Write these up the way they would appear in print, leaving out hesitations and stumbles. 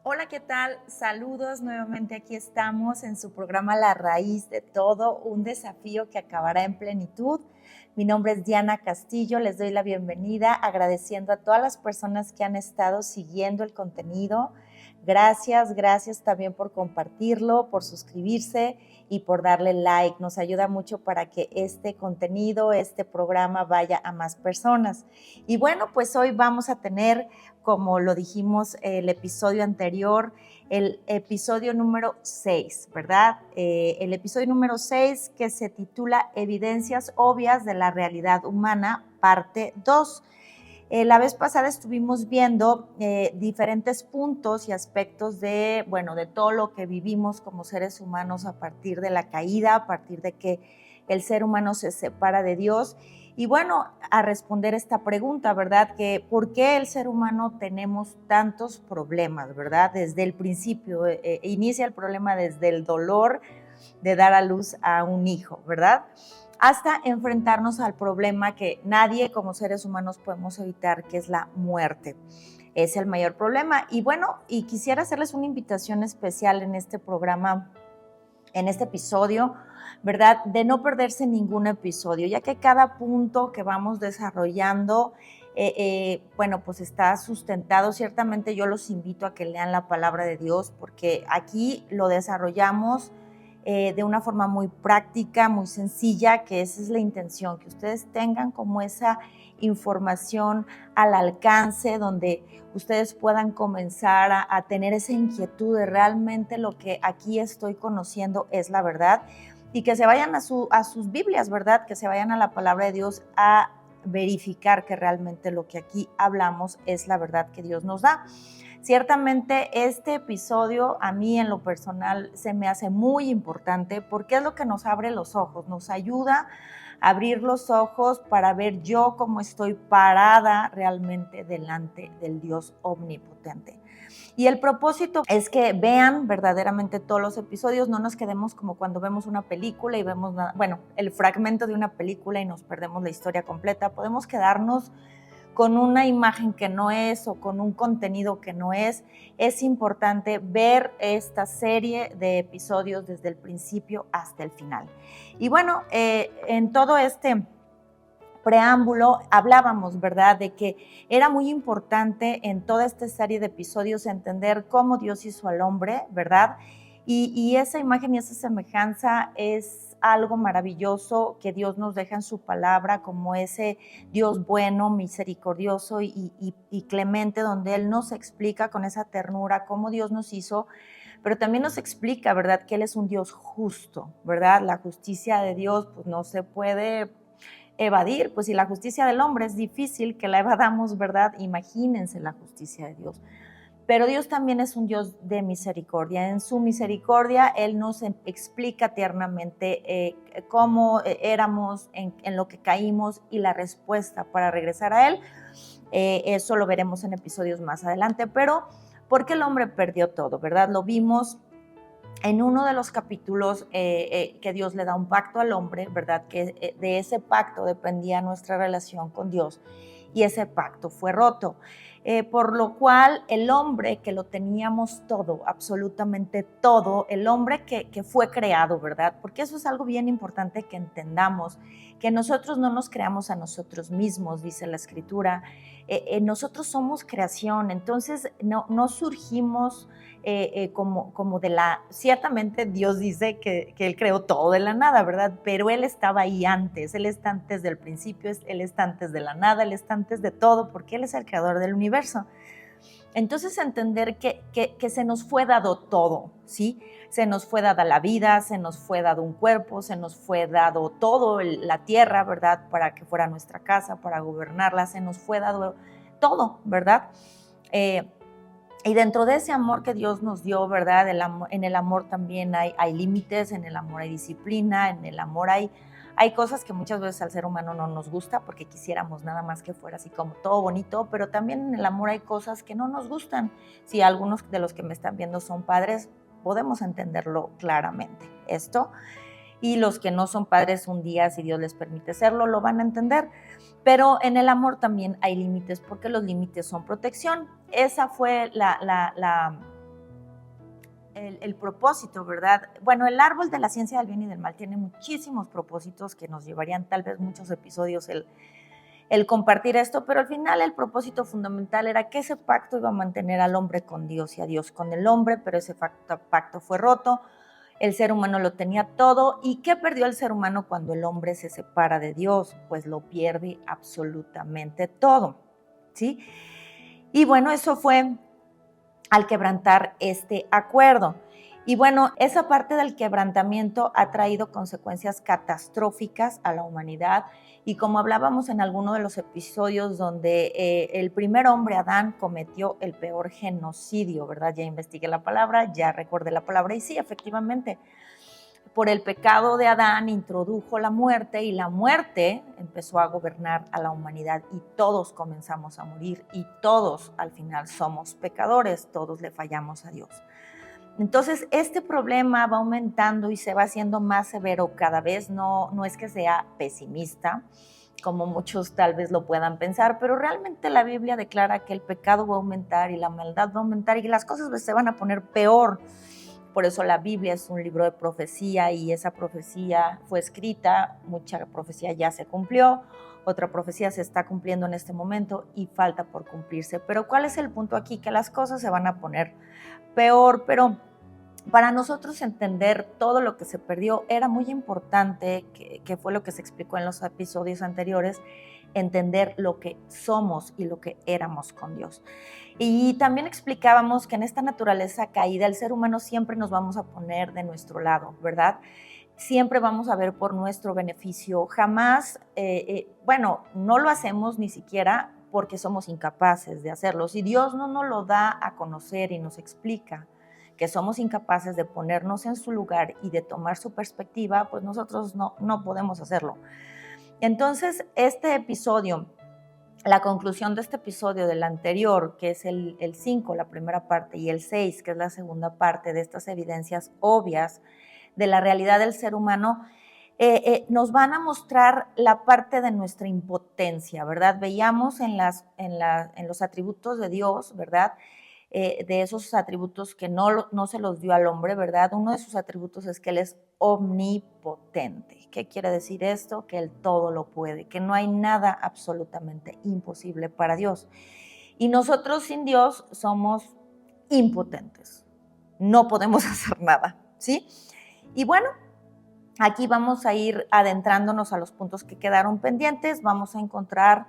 Hola, ¿qué tal? Saludos nuevamente. Aquí estamos en su programa La Raíz de Todo, un desafío que acabará en plenitud. Mi nombre es Diana Castillo, les doy la bienvenida agradeciendo a todas las personas que han estado siguiendo el contenido. Gracias también por compartirlo, por suscribirse y por darle like. Nos ayuda mucho para que este contenido, este programa vaya a más personas. Y bueno, pues hoy vamos a tener, como lo dijimos el episodio anterior, el episodio número 6, ¿verdad? El episodio número 6 que se titula Evidencias obvias de la realidad humana, parte 2. La vez pasada estuvimos viendo diferentes puntos y aspectos de todo lo que vivimos como seres humanos a partir de la caída, a partir de que el ser humano se separa de Dios. Y bueno, a responder esta pregunta, ¿verdad? Que ¿por qué el ser humano tenemos tantos problemas, ¿verdad? Desde el principio, inicia el problema desde el dolor de dar a luz a un hijo, ¿verdad? Hasta enfrentarnos al problema que nadie como seres humanos podemos evitar, que es la muerte. Es el mayor problema. Y bueno, y quisiera hacerles una invitación especial en este programa, en este episodio, ¿verdad? De no perderse ningún episodio, ya que cada punto que vamos desarrollando, pues está sustentado. Ciertamente yo los invito a que lean la palabra de Dios, porque aquí lo desarrollamos de una forma muy práctica, muy sencilla, que esa es la intención, que ustedes tengan como esa información al alcance, donde ustedes puedan comenzar a tener esa inquietud de realmente lo que aquí estoy conociendo es la verdad, y que se vayan a sus Biblias, ¿verdad? Que se vayan a la palabra de Dios a verificar que realmente lo que aquí hablamos es la verdad que Dios nos da. Ciertamente este episodio a mí en lo personal se me hace muy importante porque es lo que nos abre los ojos, nos ayuda a abrir los ojos para ver yo cómo estoy parada realmente delante del Dios omnipotente. Y el propósito es que vean verdaderamente todos los episodios, no nos quedemos como cuando vemos una película y vemos, el fragmento de una película y nos perdemos la historia completa. Podemos quedarnos con una imagen que no es o con un contenido que no es. Es importante ver esta serie de episodios desde el principio hasta el final. Y bueno, en todo este preámbulo hablábamos, ¿verdad?, de que era muy importante en toda esta serie de episodios entender cómo Dios hizo al hombre, ¿verdad? Y esa imagen y esa semejanza es algo maravilloso que Dios nos deja en su palabra como ese Dios bueno, misericordioso y clemente, donde Él nos explica con esa ternura cómo Dios nos hizo, pero también nos explica, ¿verdad?, que Él es un Dios justo, ¿verdad? La justicia de Dios pues no se puede evadir, pues si la justicia del hombre es difícil que la evadamos, ¿verdad? Imagínense la justicia de Dios. Pero Dios también es un Dios de misericordia. En su misericordia, Él nos explica tiernamente cómo éramos, en lo que caímos y la respuesta para regresar a Él. Eso lo veremos en episodios más adelante. Pero, ¿por qué el hombre perdió todo, verdad? Lo vimos en uno de los capítulos que Dios le da un pacto al hombre, ¿verdad? Que de ese pacto dependía nuestra relación con Dios, y ese pacto fue roto. Por lo cual el hombre que lo teníamos todo, absolutamente todo, el hombre que fue creado, ¿verdad? Porque eso es algo bien importante que entendamos, que nosotros no nos creamos a nosotros mismos, dice la Escritura. Nosotros somos creación, entonces no surgimos como de la, ciertamente Dios dice que Él creó todo de la nada, ¿verdad? Pero Él estaba ahí antes, Él está antes del principio, Él está antes de la nada, Él está antes de todo, porque Él es el creador del universo. Entonces entender que se nos fue dado todo, ¿sí? Se nos fue dada la vida, se nos fue dado un cuerpo, se nos fue dado todo, la tierra, ¿verdad? Para que fuera nuestra casa, para gobernarla, se nos fue dado todo, ¿verdad? Y dentro de ese amor que Dios nos dio, ¿verdad? En el amor también hay límites, en el amor hay disciplina, en el amor hay cosas que muchas veces al ser humano no nos gusta porque quisiéramos nada más que fuera así como todo bonito, pero también en el amor hay cosas que no nos gustan. Si algunos de los que me están viendo son padres, podemos entenderlo claramente. Esto, y los que no son padres un día, si Dios les permite serlo, lo van a entender. Pero en el amor también hay límites, porque los límites son protección. Esa fue la el propósito, ¿verdad? Bueno, el árbol de la ciencia del bien y del mal tiene muchísimos propósitos que nos llevarían tal vez muchos episodios el compartir esto, pero al final el propósito fundamental era que ese pacto iba a mantener al hombre con Dios y a Dios con el hombre, pero ese pacto fue roto, el ser humano lo tenía todo. ¿Y qué perdió el ser humano cuando el hombre se separa de Dios? Pues lo pierde absolutamente todo, ¿sí? Y bueno, eso fue al quebrantar este acuerdo. Y bueno, esa parte del quebrantamiento ha traído consecuencias catastróficas a la humanidad. Y como hablábamos en alguno de los episodios donde el primer hombre, Adán, cometió el peor genocidio, ¿verdad? Ya investigué la palabra, ya recordé la palabra y sí, efectivamente, por el pecado de Adán introdujo la muerte y la muerte empezó a gobernar a la humanidad y todos comenzamos a morir y todos al final somos pecadores, todos le fallamos a Dios. Entonces este problema va aumentando y se va haciendo más severo cada vez, no es que sea pesimista, como muchos tal vez lo puedan pensar, pero realmente la Biblia declara que el pecado va a aumentar y la maldad va a aumentar y las cosas se van a poner peor. Por eso la Biblia es un libro de profecía y esa profecía fue escrita, mucha profecía ya se cumplió, otra profecía se está cumpliendo en este momento y falta por cumplirse. Pero ¿cuál es el punto aquí? Que las cosas se van a poner peor, pero para nosotros entender todo lo que se perdió era muy importante, que fue lo que se explicó en los episodios anteriores, entender lo que somos y lo que éramos con Dios. Y también explicábamos que en esta naturaleza caída el ser humano siempre nos vamos a poner de nuestro lado, ¿verdad? Siempre vamos a ver por nuestro beneficio, jamás, bueno, no lo hacemos ni siquiera porque somos incapaces de hacerlo. Si Dios no nos lo da a conocer y nos explica que somos incapaces de ponernos en su lugar y de tomar su perspectiva, pues nosotros no podemos hacerlo. Entonces, este episodio, la conclusión de este episodio del anterior, que es el 5, la primera parte, y el 6, que es la segunda parte de estas evidencias obvias de la realidad del ser humano, nos van a mostrar la parte de nuestra impotencia, ¿verdad? Veíamos en los atributos de Dios, ¿verdad? De esos atributos que no se los dio al hombre, ¿verdad? Uno de sus atributos es que Él es omnipotente. ¿Qué quiere decir esto? Que Él todo lo puede, que no hay nada absolutamente imposible para Dios. Y nosotros sin Dios somos impotentes. No podemos hacer nada, ¿sí? Y bueno, aquí vamos a ir adentrándonos a los puntos que quedaron pendientes. Vamos a encontrar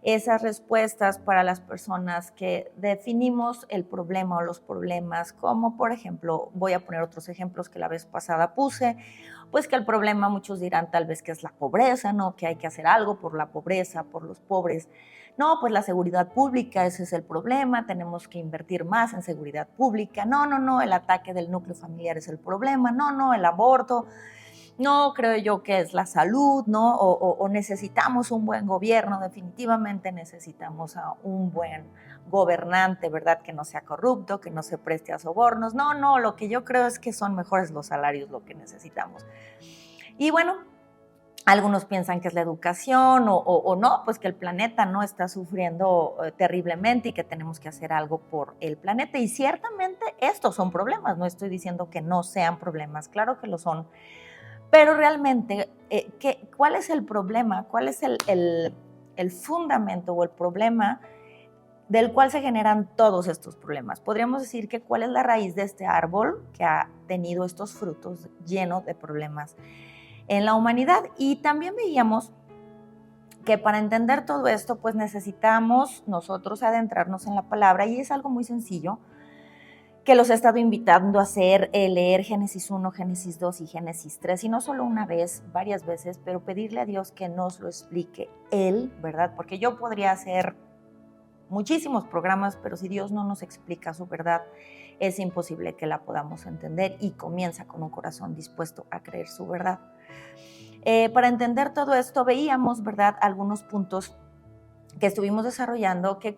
esas respuestas para las personas que definimos el problema o los problemas, como por ejemplo, voy a poner otros ejemplos que la vez pasada puse, pues que el problema muchos dirán tal vez que es la pobreza, ¿no? Que hay que hacer algo por la pobreza, por los pobres. No, pues la seguridad pública, ese es el problema, tenemos que invertir más en seguridad pública. No, el ataque del núcleo familiar es el problema. No, el aborto. No, creo yo que es la salud, ¿no? O necesitamos un buen gobierno, definitivamente necesitamos a un buen gobernante, ¿verdad? Que no sea corrupto, que no se preste a sobornos. No, lo que yo creo es que son mejores los salarios lo que necesitamos. Y bueno, algunos piensan que es la educación o no, pues que el planeta no está sufriendo terriblemente y que tenemos que hacer algo por el planeta. Y ciertamente estos son problemas, no estoy diciendo que no sean problemas, claro que lo son. Pero realmente, ¿cuál es el problema? ¿Cuál es el fundamento o el problema del cual se generan todos estos problemas? Podríamos decir que cuál es la raíz de este árbol que ha tenido estos frutos llenos de problemas en la humanidad. Y también veíamos que para entender todo esto, pues necesitamos nosotros adentrarnos en la palabra y es algo muy sencillo que los he estado invitando a hacer, leer Génesis 1, Génesis 2 y Génesis 3, y no solo una vez, varias veces, pero pedirle a Dios que nos lo explique Él, ¿verdad? Porque yo podría hacer muchísimos programas, pero si Dios no nos explica su verdad, es imposible que la podamos entender y comienza con un corazón dispuesto a creer su verdad. Para entender todo esto, veíamos, ¿verdad?, algunos puntos que estuvimos desarrollando, que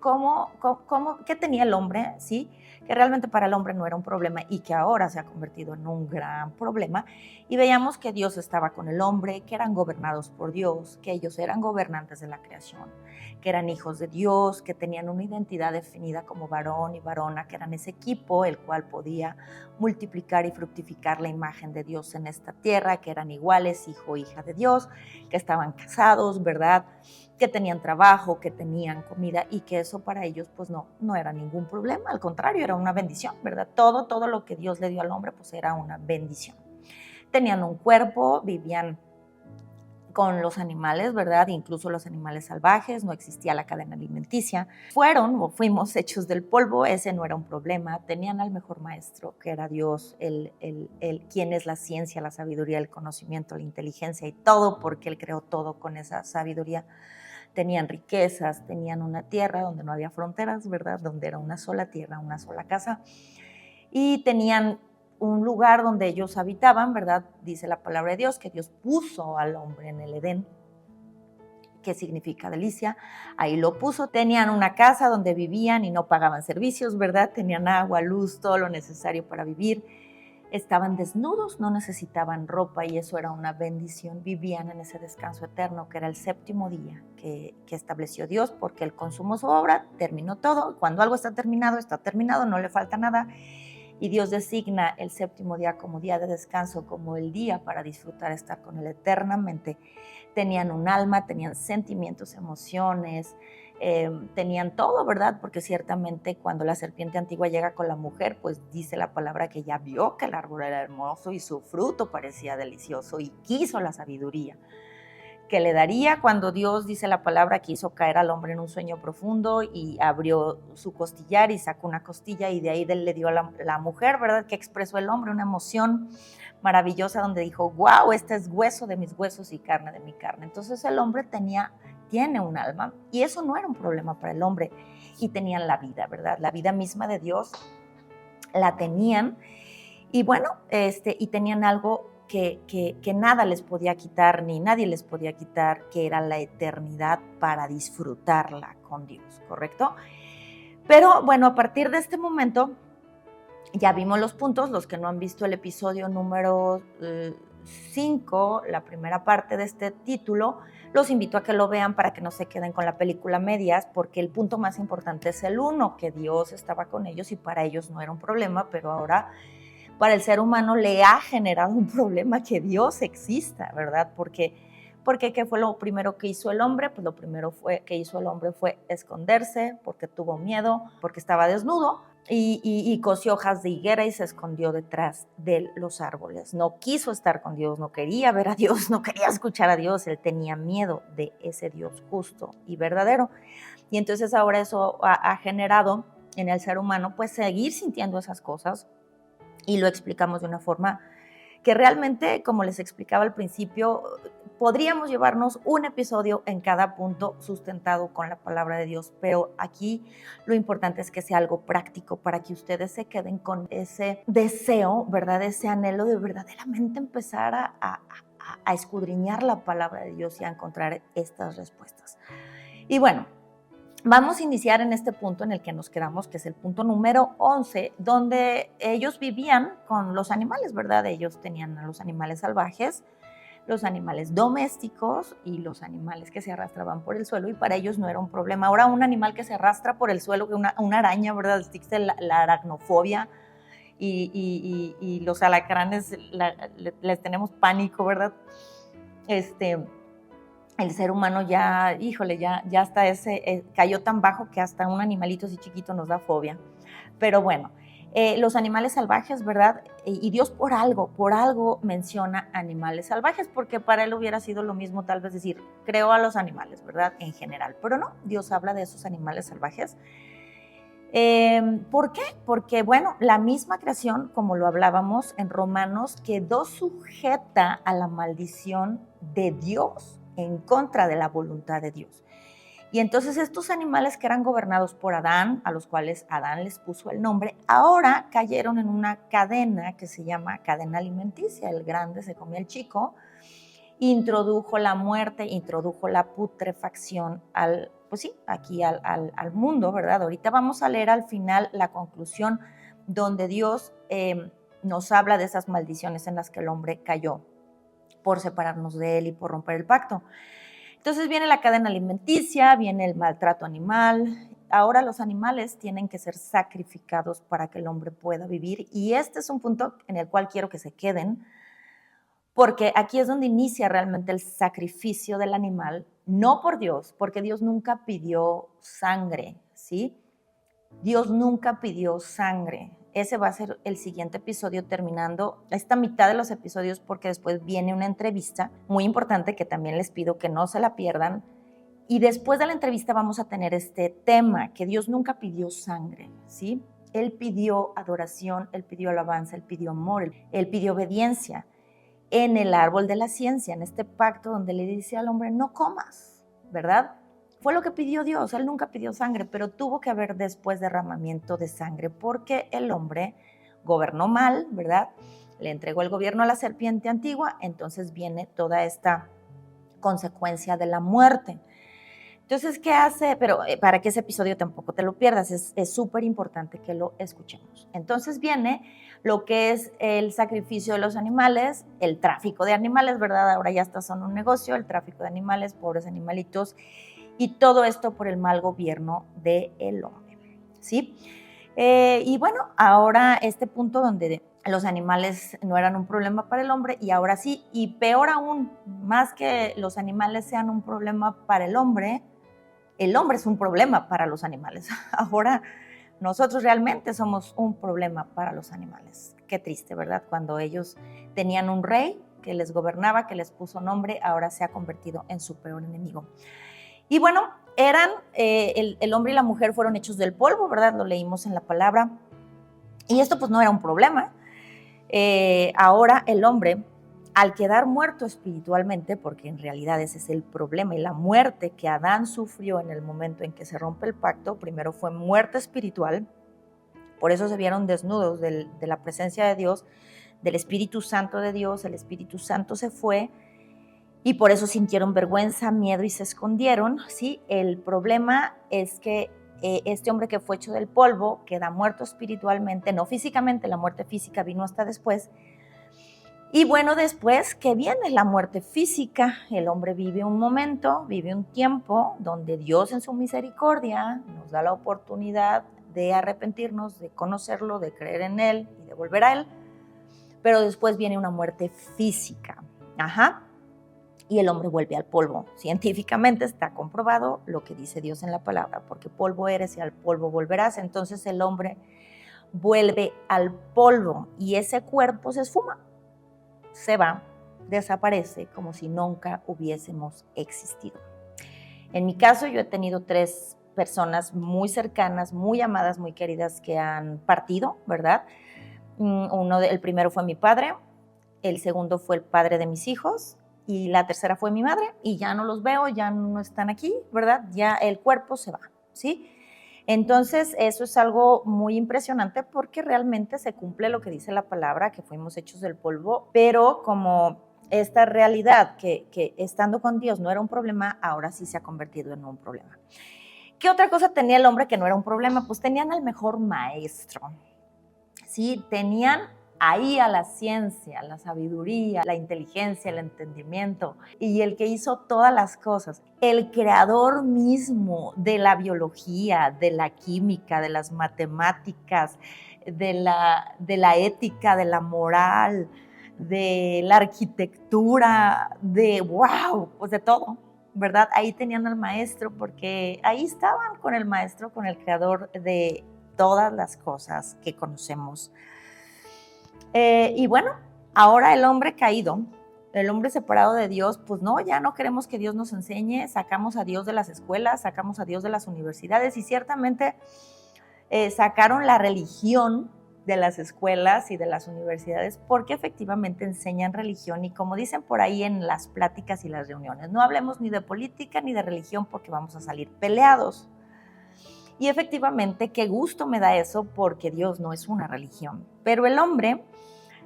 qué tenía el hombre, ¿sí? Que realmente para el hombre no era un problema y que ahora se ha convertido en un gran problema. Y veíamos que Dios estaba con el hombre, que eran gobernados por Dios, que ellos eran gobernantes de la creación, que eran hijos de Dios, que tenían una identidad definida como varón y varona, que eran ese equipo el cual podía multiplicar y fructificar la imagen de Dios en esta tierra, que eran iguales, hijo e hija de Dios, que estaban casados, ¿verdad?, que tenían trabajo, que tenían comida y que eso para ellos pues no era ningún problema, al contrario, era una bendición, ¿verdad? Todo lo que Dios le dio al hombre pues era una bendición. Tenían un cuerpo, vivían con los animales, ¿verdad? Incluso los animales salvajes, no existía la cadena alimenticia. Fuimos hechos del polvo, ese no era un problema. Tenían al mejor maestro, que era Dios, quien es la ciencia, la sabiduría, el conocimiento, la inteligencia y todo, porque Él creó todo con esa sabiduría. Tenían riquezas, tenían una tierra donde no había fronteras, ¿verdad? Donde era una sola tierra, una sola casa. Y tenían un lugar donde ellos habitaban, ¿verdad? Dice la palabra de Dios que Dios puso al hombre en el Edén, que significa delicia. Ahí lo puso. Tenían una casa donde vivían y no pagaban servicios, ¿verdad? Tenían agua, luz, todo lo necesario para vivir. Estaban desnudos, no necesitaban ropa y eso era una bendición. Vivían en ese descanso eterno que era el séptimo día que estableció Dios, porque Él consumó su obra, terminó todo. Cuando algo está terminado, no le falta nada. Y Dios designa el séptimo día como día de descanso, como el día para disfrutar, estar con Él eternamente. Tenían un alma, tenían sentimientos, emociones, tenían todo, ¿verdad? Porque ciertamente cuando la serpiente antigua llega con la mujer, pues dice la palabra que ya vio que el árbol era hermoso y su fruto parecía delicioso y quiso la sabiduría que le daría. Cuando Dios, dice la palabra, que hizo caer al hombre en un sueño profundo y abrió su costillar y sacó una costilla y de ahí le dio a la mujer, ¿verdad? Que expresó el hombre una emoción maravillosa donde dijo, wow, este es hueso de mis huesos y carne de mi carne. Entonces el hombre tiene un alma y eso no era un problema para el hombre y tenían la vida, ¿verdad? La vida misma de Dios la tenían y bueno, y tenían algo que nada les podía quitar, ni nadie les podía quitar, que era la eternidad para disfrutarla con Dios, ¿correcto? Pero bueno, a partir de este momento, ya vimos los puntos. Los que no han visto el episodio número 5, la primera parte de este título, los invito a que lo vean para que no se queden con la película medias, porque el punto más importante es el 1, que Dios estaba con ellos y para ellos no era un problema, pero ahora para el ser humano le ha generado un problema que Dios exista, ¿verdad? Porque ¿qué fue lo primero que hizo el hombre? Pues lo primero que hizo el hombre fue esconderse, porque tuvo miedo, porque estaba desnudo, y cosió hojas de higuera y se escondió detrás de los árboles. No quiso estar con Dios, no quería ver a Dios, no quería escuchar a Dios, él tenía miedo de ese Dios justo y verdadero. Y entonces ahora eso ha generado en el ser humano pues seguir sintiendo esas cosas, y lo explicamos de una forma que realmente, como les explicaba al principio, podríamos llevarnos un episodio en cada punto sustentado con la palabra de Dios, pero aquí lo importante es que sea algo práctico para que ustedes se queden con ese deseo, ¿verdad? Ese anhelo de verdaderamente empezar a escudriñar la palabra de Dios y a encontrar estas respuestas. Y bueno, vamos a iniciar en este punto en el que nos quedamos, que es el punto número 11, donde ellos vivían con los animales, ¿verdad? Ellos tenían a los animales salvajes, los animales domésticos y los animales que se arrastraban por el suelo, y para ellos no era un problema. Ahora un animal que se arrastra por el suelo, una araña, ¿verdad? Existe la aracnofobia y los alacranes les tenemos pánico, ¿verdad? El ser humano ya, híjole, ya hasta cayó tan bajo que hasta un animalito así chiquito nos da fobia. Pero bueno, los animales salvajes, ¿verdad? Y Dios por algo menciona animales salvajes, porque para él hubiera sido lo mismo tal vez decir, creó a los animales, ¿verdad? En general, pero no, Dios habla de esos animales salvajes. ¿Por qué? Porque, bueno, la misma creación, como lo hablábamos en Romanos, quedó sujeta a la maldición de Dios en contra de la voluntad de Dios. Y entonces estos animales que eran gobernados por Adán, a los cuales Adán les puso el nombre, ahora cayeron en una cadena que se llama cadena alimenticia. El grande se comía al chico, introdujo la muerte, introdujo la putrefacción al pues sí, aquí al mundo, ¿verdad? Ahorita vamos a leer al final la conclusión donde Dios nos habla de esas maldiciones en las que el hombre cayó por separarnos de él y por romper el pacto. Entonces viene la cadena alimenticia, viene el maltrato animal. Ahora los animales tienen que ser sacrificados para que el hombre pueda vivir, y este es un punto en el cual quiero que se queden, porque aquí es donde inicia realmente el sacrificio del animal, no por Dios, porque Dios nunca pidió sangre, ¿sí? Dios nunca pidió sangre. Ese va a ser el siguiente episodio, terminando esta mitad de los episodios, porque después viene una entrevista muy importante que también les pido que no se la pierdan. Y después de la entrevista vamos a tener este tema, que Dios nunca pidió sangre, ¿sí? Él pidió adoración, Él pidió alabanza, Él pidió amor, Él pidió obediencia. En el árbol de la ciencia, en este pacto donde le dice al hombre, no comas, ¿verdad? Fue lo que pidió Dios. Él nunca pidió sangre, pero tuvo que haber después derramamiento de sangre porque el hombre gobernó mal, ¿verdad? Le entregó el gobierno a la serpiente antigua, entonces viene toda esta consecuencia de la muerte. Entonces, ¿qué hace? Pero para que ese episodio tampoco te lo pierdas, es súper importante que lo escuchemos. Entonces viene lo que es el sacrificio de los animales, el tráfico de animales, ¿verdad? Ahora ya está son un negocio, el tráfico de animales, pobres animalitos, y todo esto por el mal gobierno del hombre, ¿sí? Y bueno, ahora este punto donde los animales no eran un problema para el hombre, y ahora sí, y peor aún, más que los animales sean un problema para el hombre es un problema para los animales. Ahora nosotros realmente somos un problema para los animales. Qué triste, ¿verdad? Cuando ellos tenían un rey que les gobernaba, que les puso nombre, ahora se ha convertido en su peor enemigo. Y bueno, el hombre y la mujer fueron hechos del polvo, ¿verdad? Lo leímos en la palabra. Y esto pues no era un problema. Ahora el hombre, al quedar muerto espiritualmente, porque en realidad ese es el problema, y la muerte que Adán sufrió en el momento en que se rompe el pacto, primero fue muerte espiritual, por eso se vieron desnudos de la presencia de Dios, del Espíritu Santo de Dios. El Espíritu Santo se fue, y por eso sintieron vergüenza, miedo y se escondieron, ¿sí? El problema es que este hombre que fue hecho del polvo queda muerto espiritualmente, no físicamente, la muerte física vino hasta después. Y bueno, después que viene la muerte física, el hombre vive un momento, vive un tiempo donde Dios en su misericordia nos da la oportunidad de arrepentirnos, de conocerlo, de creer en Él y de volver a Él, pero después viene una muerte física, y el hombre vuelve al polvo. Científicamente está comprobado lo que dice Dios en la palabra, porque polvo eres y al polvo volverás. Entonces el hombre vuelve al polvo y ese cuerpo se esfuma, se va, desaparece como si nunca hubiésemos existido. En mi caso, yo he tenido 3 personas muy cercanas, muy amadas, muy queridas que han partido, ¿verdad? El primero fue mi padre, el segundo fue el padre de mis hijos, y la tercera fue mi madre, y ya no los veo, ya no están aquí, ¿verdad? Ya el cuerpo se va, ¿sí? Entonces, eso es algo muy impresionante porque realmente se cumple lo que dice la palabra, que fuimos hechos del polvo, pero como esta realidad que estando con Dios no era un problema, ahora sí se ha convertido en un problema. ¿Qué otra cosa tenía el hombre que no era un problema? Pues tenían al mejor maestro, ¿sí? Tenían ahí a la ciencia, la sabiduría, la inteligencia, el entendimiento, y el que hizo todas las cosas, el creador mismo de la biología, de la química, de las matemáticas, de la ética, de la moral, de la arquitectura, pues de todo, ¿verdad? Ahí tenían al maestro, porque ahí estaban con el maestro, con el creador de todas las cosas que conocemos. Y bueno, ahora el hombre caído, el hombre separado de Dios, pues no, ya no queremos que Dios nos enseñe, sacamos a Dios de las escuelas, sacamos a Dios de las universidades, y ciertamente sacaron la religión de las escuelas y de las universidades porque efectivamente enseñan religión, y como dicen por ahí en las pláticas y las reuniones, no hablemos ni de política ni de religión porque vamos a salir peleados. Y efectivamente, qué gusto me da eso, porque Dios no es una religión. Pero el hombre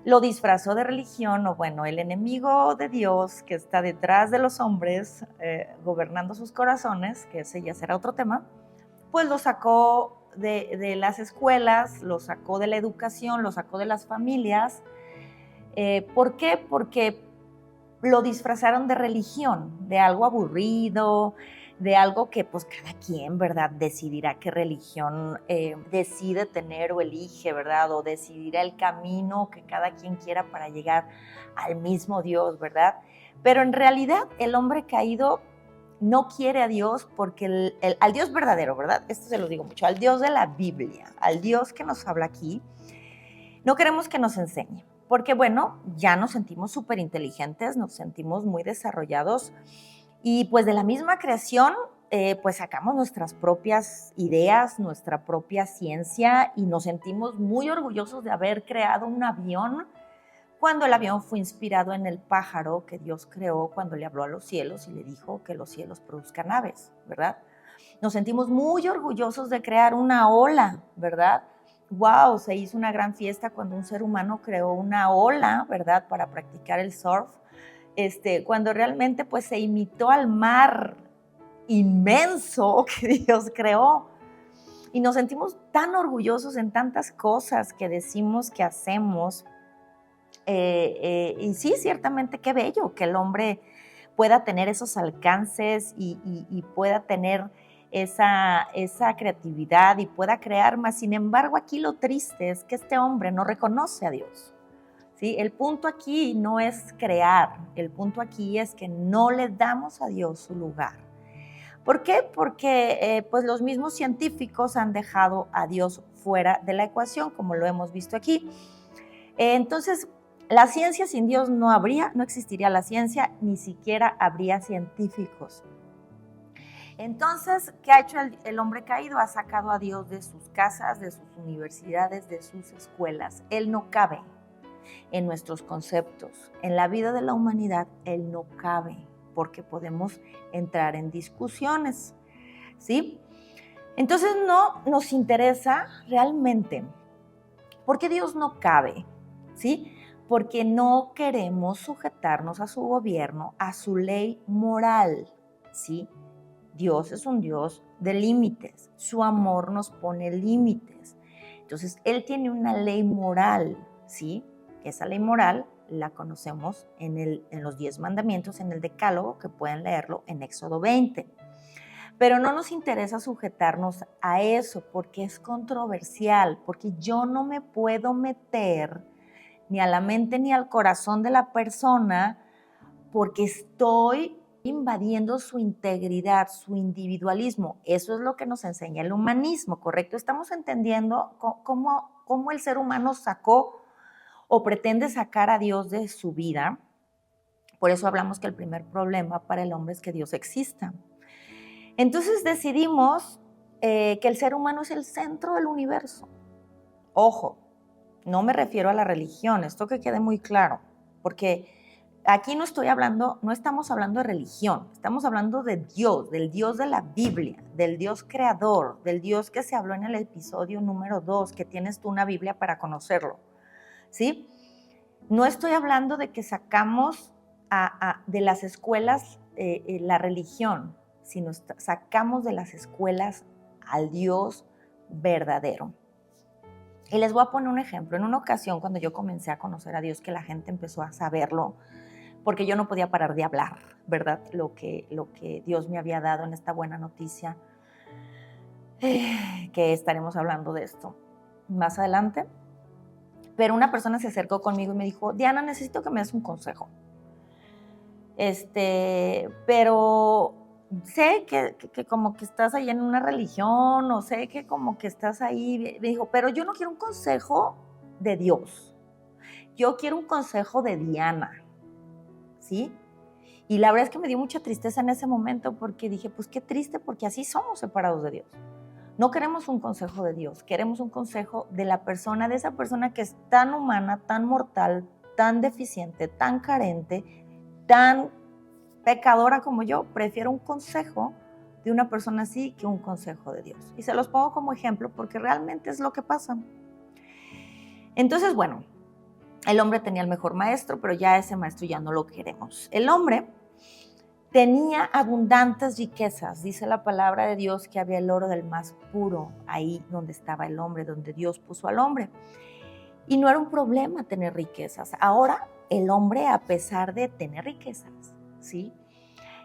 lo disfrazó de religión, o bueno, el enemigo de Dios que está detrás de los hombres, gobernando sus corazones, que ese ya será otro tema, pues lo sacó de las escuelas, lo sacó de la educación, lo sacó de las familias. ¿Por qué? Porque lo disfrazaron de religión, de algo aburrido, de algo que pues cada quien, ¿verdad?, decidirá qué religión decide tener o elige, ¿verdad?, o decidirá el camino que cada quien quiera para llegar al mismo Dios, ¿verdad? Pero en realidad el hombre caído no quiere a Dios porque al Dios verdadero, ¿verdad? Esto se lo digo mucho, al Dios de la Biblia, al Dios que nos habla aquí, no queremos que nos enseñe. Porque bueno, ya nos sentimos súper inteligentes, nos sentimos muy desarrollados y pues de la misma creación pues sacamos nuestras propias ideas, nuestra propia ciencia y nos sentimos muy orgullosos de haber creado un avión cuando el avión fue inspirado en el pájaro que Dios creó cuando le habló a los cielos y le dijo que los cielos produzcan aves, ¿verdad? Nos sentimos muy orgullosos de crear una ola, ¿verdad? Wow, se hizo una gran fiesta cuando un ser humano creó una ola, ¿verdad?, para practicar el surf, cuando realmente pues se imitó al mar inmenso que Dios creó. Y nos sentimos tan orgullosos en tantas cosas que decimos, que hacemos. Y sí, ciertamente qué bello que el hombre pueda tener esos alcances y pueda tener esa creatividad y pueda crear más. Sin embargo, aquí lo triste es que este hombre no reconoce a Dios, ¿sí? El punto aquí no es crear, el punto aquí es que no le damos a Dios su lugar. ¿Por qué? Porque pues los mismos científicos han dejado a Dios fuera de la ecuación, como lo hemos visto aquí. Entonces, la ciencia sin Dios no existiría la ciencia, ni siquiera habría científicos. Entonces, ¿qué ha hecho el hombre caído? Ha sacado a Dios de sus casas, de sus universidades, de sus escuelas. Él no cabe en nuestros conceptos. En la vida de la humanidad, Él no cabe, porque podemos entrar en discusiones, ¿sí? Entonces, no nos interesa realmente. ¿Por qué Dios no cabe? ¿Sí? Porque no queremos sujetarnos a su gobierno, a su ley moral, ¿sí? Dios es un Dios de límites, su amor nos pone límites. Entonces, Él tiene una ley moral, ¿sí? Esa ley moral la conocemos en los 10 mandamientos, en el Decálogo, que pueden leerlo en Éxodo 20. Pero no nos interesa sujetarnos a eso porque es controversial, porque yo no me puedo meter ni a la mente ni al corazón de la persona porque estoy invadiendo su integridad, su individualismo. Eso es lo que nos enseña el humanismo, ¿correcto? Estamos entendiendo cómo el ser humano sacó o pretende sacar a Dios de su vida. Por eso hablamos que el primer problema para el hombre es que Dios exista. Entonces decidimos que el ser humano es el centro del universo. Ojo, no me refiero a la religión, esto que quede muy claro, porque aquí no estamos hablando de religión, estamos hablando de Dios, del Dios de la Biblia, del Dios creador, del Dios que se habló en el episodio número 2, que tienes tú una Biblia para conocerlo, ¿sí? No estoy hablando de que sacamos de las escuelas la religión, sino sacamos de las escuelas al Dios verdadero. Y les voy a poner un ejemplo. En una ocasión, cuando yo comencé a conocer a Dios, que la gente empezó a saberlo, porque yo no podía parar de hablar, ¿verdad? Lo que Dios me había dado en esta buena noticia, que estaremos hablando de esto más adelante. Pero una persona se acercó conmigo y me dijo, Diana, necesito que me des un consejo. Pero sé que como que estás ahí en una religión, o sé que como que estás ahí. Me dijo, pero yo no quiero un consejo de Dios. Yo quiero un consejo de Diana, ¿sí? Y la verdad es que me dio mucha tristeza en ese momento porque dije, pues qué triste, porque así somos separados de Dios. No queremos un consejo de Dios, queremos un consejo de la persona, de esa persona que es tan humana, tan mortal, tan deficiente, tan carente, tan pecadora como yo. Prefiero un consejo de una persona así que un consejo de Dios. Y se los pongo como ejemplo porque realmente es lo que pasa. Entonces, bueno, El hombre tenía el mejor maestro, pero ya ese maestro ya no lo queremos. El hombre tenía abundantes riquezas. Dice la palabra de Dios que había el oro del más puro ahí donde estaba el hombre, donde Dios puso al hombre. Y no era un problema tener riquezas. Ahora el hombre, a pesar de tener riquezas, ¿sí?,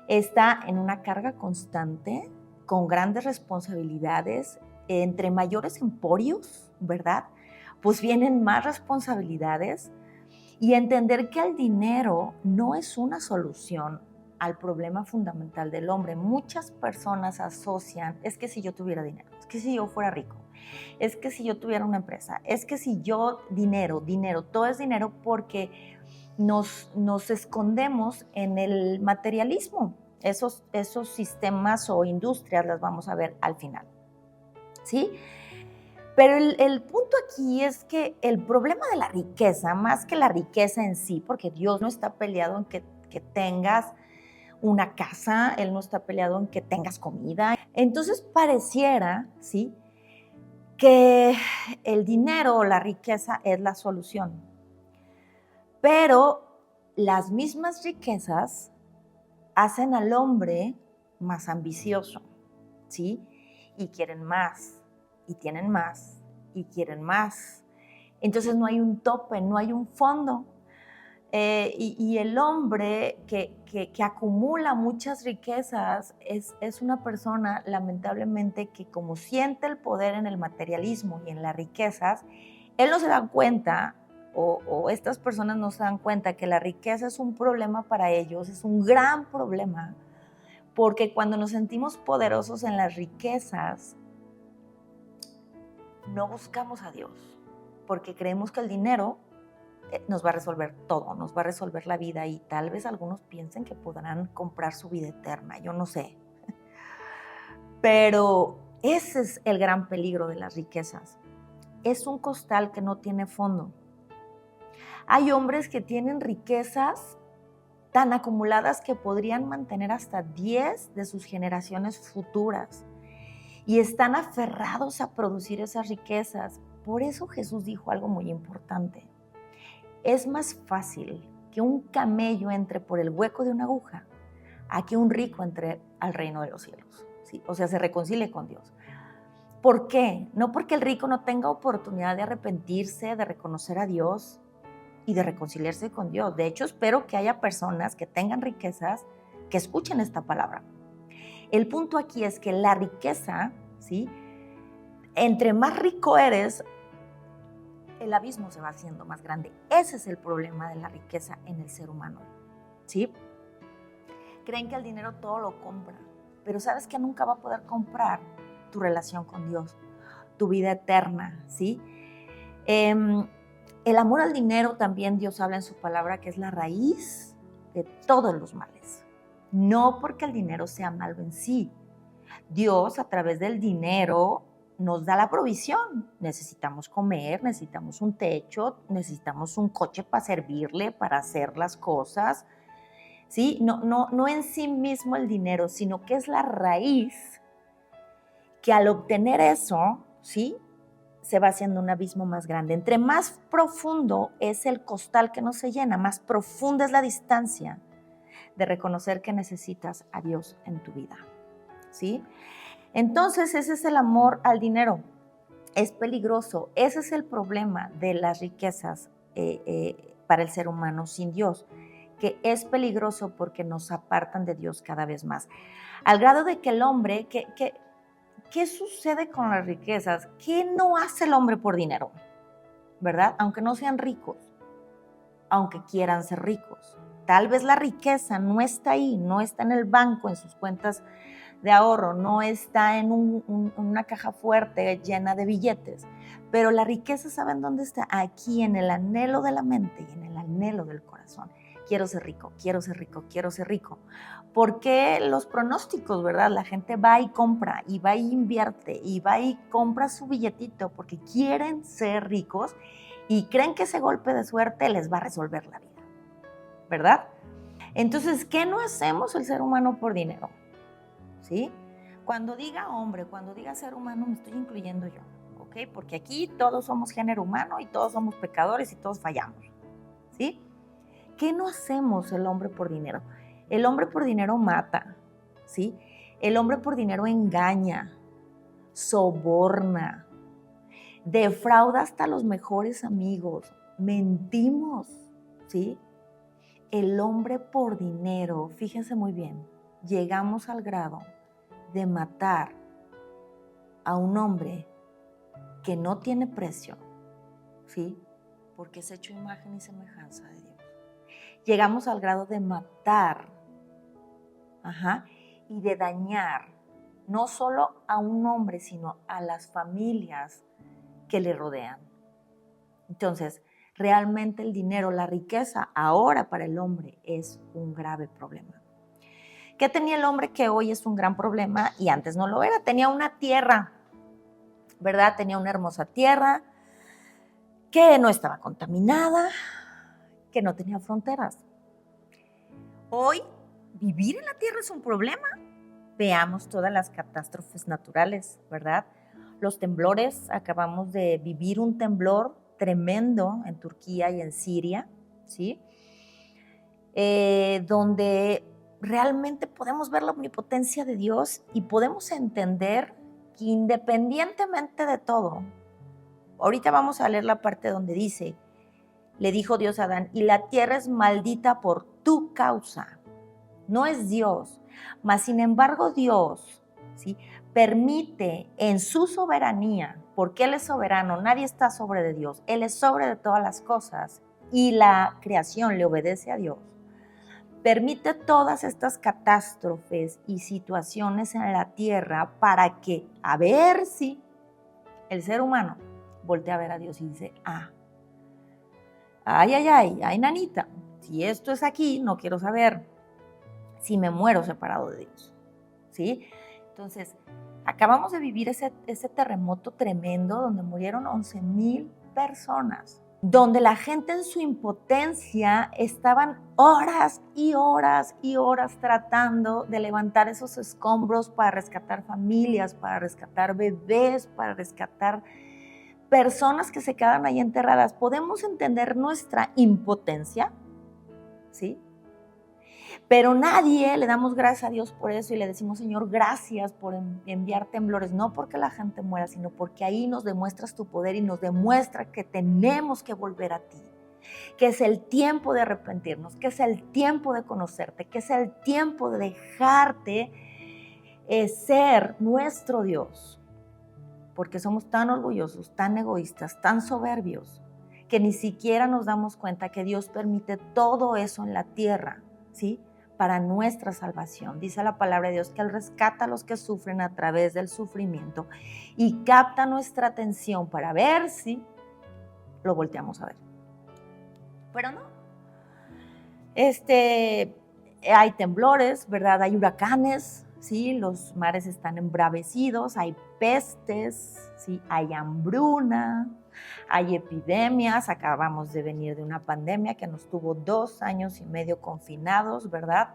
está en una carga constante, con grandes responsabilidades, entre mayores emporios, ¿verdad? Pues vienen más responsabilidades, y entender que el dinero no es una solución al problema fundamental del hombre. Muchas personas asocian, es que si yo tuviera dinero, es que si yo fuera rico, es que si yo tuviera una empresa, es que si yo, dinero, todo es dinero, porque nos escondemos en el materialismo. Esos sistemas o industrias las vamos a ver al final, ¿sí? Pero el punto aquí es que el problema de la riqueza, más que la riqueza en sí, porque Dios no está peleado en que tengas una casa, Él no está peleado en que tengas comida. Entonces pareciera, ¿sí?, que el dinero o la riqueza es la solución. Pero las mismas riquezas hacen al hombre más ambicioso, ¿sí? Y quieren más, y tienen más, y quieren más. Entonces no hay un tope, no hay un fondo. Y el hombre que acumula muchas riquezas es una persona, lamentablemente, que como siente el poder en el materialismo y en las riquezas, él no se da cuenta, o estas personas no se dan cuenta que la riqueza es un problema para ellos, es un gran problema, porque cuando nos sentimos poderosos en las riquezas, no buscamos a Dios, porque creemos que el dinero nos va a resolver todo, nos va a resolver la vida, y tal vez algunos piensen que podrán comprar su vida eterna, yo no sé. Pero ese es el gran peligro de las riquezas. Es un costal que no tiene fondo. Hay hombres que tienen riquezas tan acumuladas que podrían mantener hasta 10 de sus generaciones futuras, y están aferrados a producir esas riquezas. Por eso Jesús dijo algo muy importante. Es más fácil que un camello entre por el hueco de una aguja a que un rico entre al reino de los cielos, ¿sí? O sea, se reconcilie con Dios. ¿Por qué? No porque el rico no tenga oportunidad de arrepentirse, de reconocer a Dios y de reconciliarse con Dios. De hecho, espero que haya personas que tengan riquezas que escuchen esta palabra. El punto aquí es que la riqueza, ¿sí?, entre más rico eres, el abismo se va haciendo más grande. Ese es el problema de la riqueza en el ser humano, ¿sí? Creen que el dinero todo lo compra, pero sabes que nunca va a poder comprar tu relación con Dios, tu vida eterna, ¿sí? El amor al dinero también Dios habla en su palabra que es la raíz de todos los males. No porque el dinero sea malo en sí. Dios, a través del dinero, nos da la provisión. Necesitamos comer, necesitamos un techo, necesitamos un coche para servirle, para hacer las cosas, ¿sí? No en sí mismo el dinero, sino que es la raíz que al obtener eso, ¿sí?, se va haciendo un abismo más grande. Entre más profundo es el costal que no se llena, más profunda es la distancia de reconocer que necesitas a Dios en tu vida, ¿sí? Entonces, ese es el amor al dinero. Es peligroso. Ese es el problema de las riquezas para el ser humano sin Dios, que es peligroso porque nos apartan de Dios cada vez más. Al grado de que el hombre, ¿qué sucede con las riquezas? ¿Qué no hace el hombre por dinero? ¿Verdad? Aunque no sean ricos, aunque quieran ser ricos. Tal vez la riqueza no está ahí, no está en el banco, en sus cuentas de ahorro, no está en una caja fuerte llena de billetes, pero la riqueza, ¿saben dónde está? Aquí, en el anhelo de la mente y en el anhelo del corazón. Quiero ser rico, quiero ser rico, quiero ser rico. Porque los pronósticos, ¿verdad? La gente va y compra, y va y invierte, y va y compra su billetito porque quieren ser ricos y creen que ese golpe de suerte les va a resolver la vida, ¿verdad? Entonces, ¿qué no hacemos el ser humano por dinero? ¿Sí? Cuando diga hombre, cuando diga ser humano, me estoy incluyendo yo, ¿ok? Porque aquí todos somos género humano y todos somos pecadores y todos fallamos, ¿sí? ¿Qué no hacemos el hombre por dinero? El hombre por dinero mata, ¿sí? El hombre por dinero engaña, soborna, defrauda hasta los mejores amigos, mentimos, ¿sí? El hombre por dinero, fíjense muy bien, llegamos al grado de matar a un hombre que no tiene precio, ¿sí? Porque es hecho imagen y semejanza de Dios. Llegamos al grado de matar, y de dañar no solo a un hombre, sino a las familias que le rodean. Entonces, realmente el dinero, la riqueza, ahora para el hombre es un grave problema. ¿Qué tenía el hombre que hoy es un gran problema y antes no lo era? Tenía una tierra, ¿verdad? Tenía una hermosa tierra que no estaba contaminada, que no tenía fronteras. Hoy, vivir en la tierra es un problema. Veamos todas las catástrofes naturales, ¿verdad? Los temblores, acabamos de vivir un temblor tremendo en Turquía y en Siria, ¿sí? Donde realmente podemos ver la omnipotencia de Dios y podemos entender que independientemente de todo, ahorita vamos a leer la parte donde dice, le dijo Dios a Adán, y la tierra es maldita por tu causa. No es Dios, mas sin embargo Dios, ¿sí?, permite en su soberanía, porque Él es soberano, nadie está sobre de Dios, Él es sobre de todas las cosas y la creación le obedece a Dios. Permite todas estas catástrofes y situaciones en la tierra para que, a ver si el ser humano voltea a ver a Dios y dice, ay, nanita, si esto es aquí, no quiero saber si me muero separado de Dios, ¿sí? Entonces, acabamos de vivir ese terremoto tremendo donde murieron 11,000 personas, donde la gente en su impotencia estaban horas y horas y horas tratando de levantar esos escombros para rescatar familias, para rescatar bebés, para rescatar personas que se quedan ahí enterradas. ¿Podemos entender nuestra impotencia? ¿Sí? Pero nadie le damos gracias a Dios por eso y le decimos, Señor, gracias por enviar temblores, no porque la gente muera, sino porque ahí nos demuestras tu poder y nos demuestra que tenemos que volver a ti, que es el tiempo de arrepentirnos, que es el tiempo de conocerte, que es el tiempo de dejarte ser nuestro Dios, porque somos tan orgullosos, tan egoístas, tan soberbios, que ni siquiera nos damos cuenta que Dios permite todo eso en la tierra, ¿sí?, para nuestra salvación. Dice la palabra de Dios que Él rescata a los que sufren a través del sufrimiento y capta nuestra atención para ver si lo volteamos a ver. Pero no. Hay temblores, ¿verdad? Hay huracanes, ¿sí? Los mares están embravecidos, hay pestes, ¿sí? Hay hambruna, hay epidemias. Acabamos de venir de una pandemia que nos tuvo 2 años y medio confinados, ¿verdad?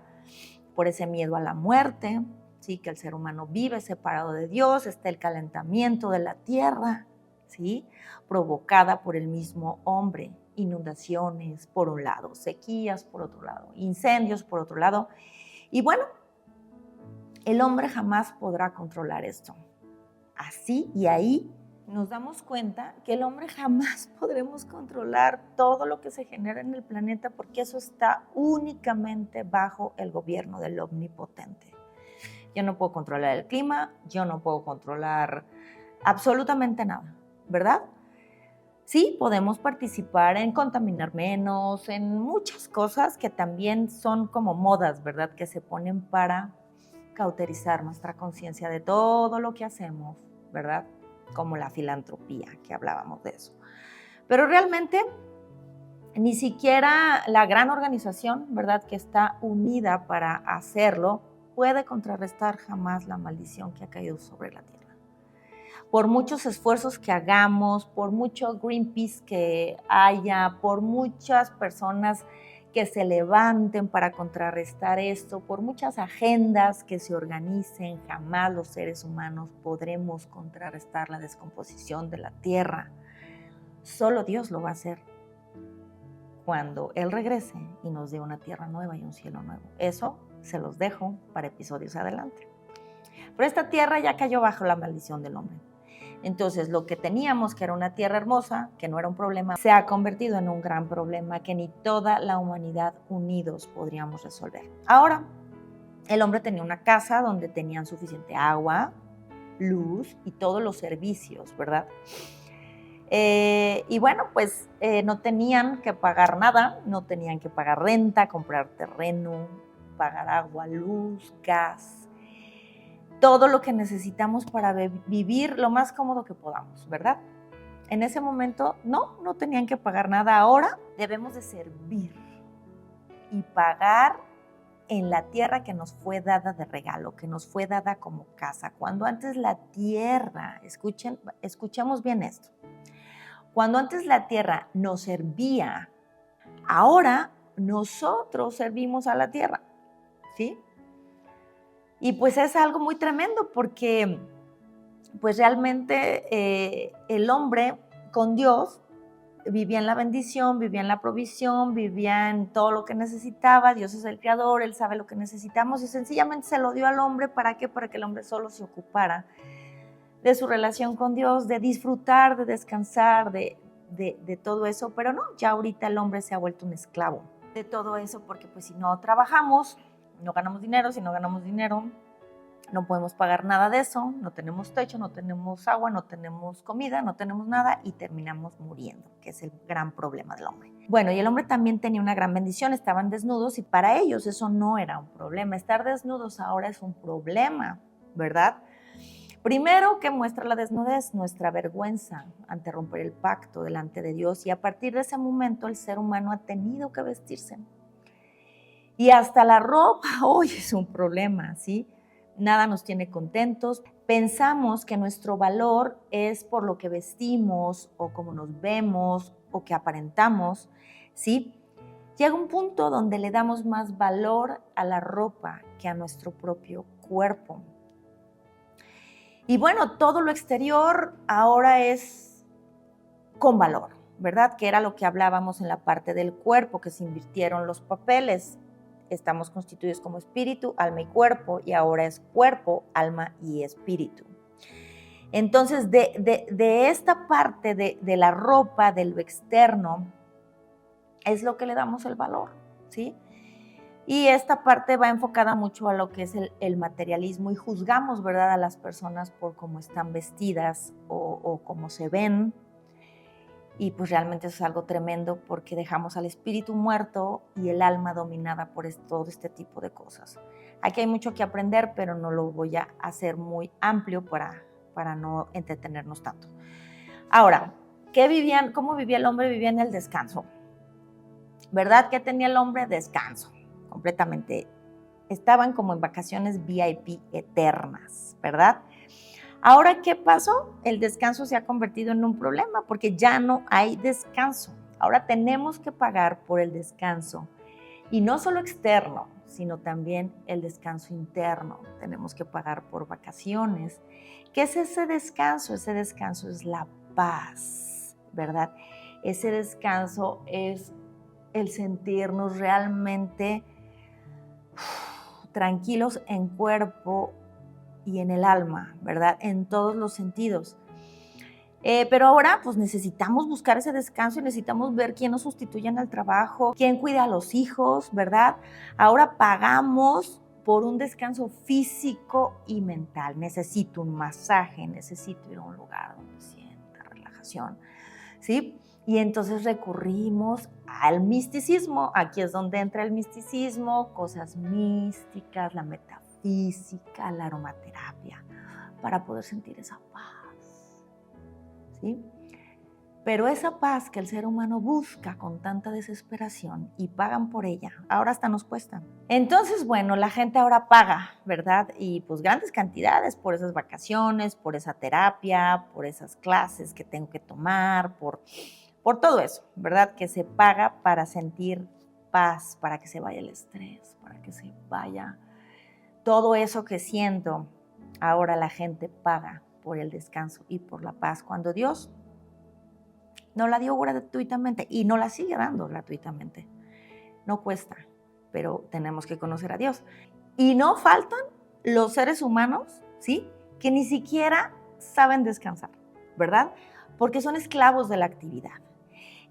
Por ese miedo a la muerte, ¿sí? Que el ser humano vive separado de Dios. Está el calentamiento de la tierra, ¿sí?, provocada por el mismo hombre. Inundaciones por un lado, sequías por otro lado, incendios por otro lado. Y bueno, el hombre jamás podrá controlar esto. Así y ahí nos damos cuenta que el hombre jamás podremos controlar todo lo que se genera en el planeta, porque eso está únicamente bajo el gobierno del Omnipotente. Yo no puedo controlar el clima, yo no puedo controlar absolutamente nada, ¿verdad? Sí, podemos participar en contaminar menos, en muchas cosas que también son como modas, ¿verdad?, que se ponen para cauterizar nuestra conciencia de todo lo que hacemos, ¿verdad?, como la filantropía, que hablábamos de eso. Pero realmente ni siquiera la gran organización, ¿verdad?, que está unida para hacerlo, puede contrarrestar jamás la maldición que ha caído sobre la tierra. Por muchos esfuerzos que hagamos, por mucho Greenpeace que haya, por muchas personas que se levanten para contrarrestar esto, por muchas agendas que se organicen, jamás los seres humanos podremos contrarrestar la descomposición de la tierra. Solo Dios lo va a hacer. cuando Él regrese y nos dé una tierra nueva y un cielo nuevo. Eso se los dejo para episodios adelante. Pero esta tierra ya cayó bajo la maldición del hombre. Entonces, lo que teníamos, que era una tierra hermosa, que no era un problema, se ha convertido en un gran problema que ni toda la humanidad unidos podríamos resolver. Ahora, el hombre tenía una casa donde tenían suficiente agua, luz y todos los servicios, ¿verdad? Y bueno, pues no tenían que pagar nada, no tenían que pagar renta, comprar terreno, pagar agua, luz, gas, todo lo que necesitamos para vivir lo más cómodo que podamos, ¿verdad? En ese momento no tenían que pagar nada. Ahora debemos de servir y pagar en la tierra que nos fue dada de regalo, que nos fue dada como casa. Cuando antes la tierra, escuchemos bien esto, cuando antes la tierra nos servía, ahora nosotros servimos a la tierra, ¿sí? Y pues es algo muy tremendo porque pues realmente el hombre con Dios vivía en la bendición, vivía en la provisión, vivía en todo lo que necesitaba. Dios es el creador, Él sabe lo que necesitamos y sencillamente se lo dio al hombre. ¿Para qué? Para que el hombre solo se ocupara de su relación con Dios, de disfrutar, de descansar, de todo eso. Pero no, ya ahorita el hombre se ha vuelto un esclavo de todo eso porque pues si no trabajamos, no ganamos dinero. Si no ganamos dinero, no podemos pagar nada de eso, no tenemos techo, no tenemos agua, no tenemos comida, no tenemos nada y terminamos muriendo, que es el gran problema del hombre. Bueno, y el hombre también tenía una gran bendición, estaban desnudos y para ellos eso no era un problema. Estar desnudos ahora es un problema, ¿verdad? Primero, que muestra la desnudez, nuestra vergüenza ante romper el pacto delante de Dios, y a partir de ese momento el ser humano ha tenido que vestirse. Y hasta la ropa hoy es un problema, ¿sí? Nada nos tiene contentos. Pensamos que nuestro valor es por lo que vestimos o cómo nos vemos o que aparentamos, ¿sí? Llega un punto donde le damos más valor a la ropa que a nuestro propio cuerpo. Y bueno, todo lo exterior ahora es con valor, ¿verdad? Que era lo que hablábamos en la parte del cuerpo, que se invirtieron los papeles. Estamos constituidos como espíritu, alma y cuerpo, y ahora es cuerpo, alma y espíritu. Entonces, de esta parte de la ropa, de lo externo, es lo que le damos el valor, ¿sí? Y esta parte va enfocada mucho a lo que es el materialismo y juzgamos, ¿verdad?, a las personas por cómo están vestidas o cómo se ven. Y pues realmente eso es algo tremendo porque dejamos al espíritu muerto y el alma dominada por todo este tipo de cosas. Aquí hay mucho que aprender, pero no lo voy a hacer muy amplio para no entretenernos tanto. Ahora, ¿cómo vivía el hombre? Vivía en el descanso. ¿Verdad? ¿Qué tenía el hombre? Descanso, completamente. Estaban como en vacaciones VIP eternas, ¿verdad? Ahora, ¿qué pasó? El descanso se ha convertido en un problema porque ya no hay descanso. Ahora tenemos que pagar por el descanso. Y no solo externo, sino también el descanso interno. Tenemos que pagar por vacaciones. ¿Qué es ese descanso? Ese descanso es la paz, ¿verdad? Ese descanso es el sentirnos realmente tranquilos en cuerpo y en el alma, ¿verdad? En todos los sentidos. Pero ahora pues necesitamos buscar ese descanso y necesitamos ver quién nos sustituye en el trabajo, quién cuida a los hijos, ¿verdad? Ahora pagamos por un descanso físico y mental. Necesito un masaje, necesito ir a un lugar donde sienta relajación, ¿sí? Y entonces recurrimos al misticismo. Aquí es donde entra el misticismo, cosas místicas, la metafísica, la aromaterapia, para poder sentir esa paz, ¿sí? Pero esa paz que el ser humano busca con tanta desesperación y pagan por ella, ahora hasta nos cuesta. Entonces, bueno, la gente ahora paga, ¿verdad? Y pues grandes cantidades por esas vacaciones, por esa terapia, por esas clases que tengo que tomar, por todo eso, ¿verdad? Que se paga para sentir paz, para que se vaya el estrés, para que se vaya todo eso que siento. Ahora la gente paga por el descanso y por la paz, cuando Dios Nos la dio gratuitamente y nos la sigue dando gratuitamente. No cuesta, pero tenemos que conocer a Dios. Y no faltan los seres humanos, ¿sí?, que ni siquiera saben descansar, ¿verdad? Porque son esclavos de la actividad,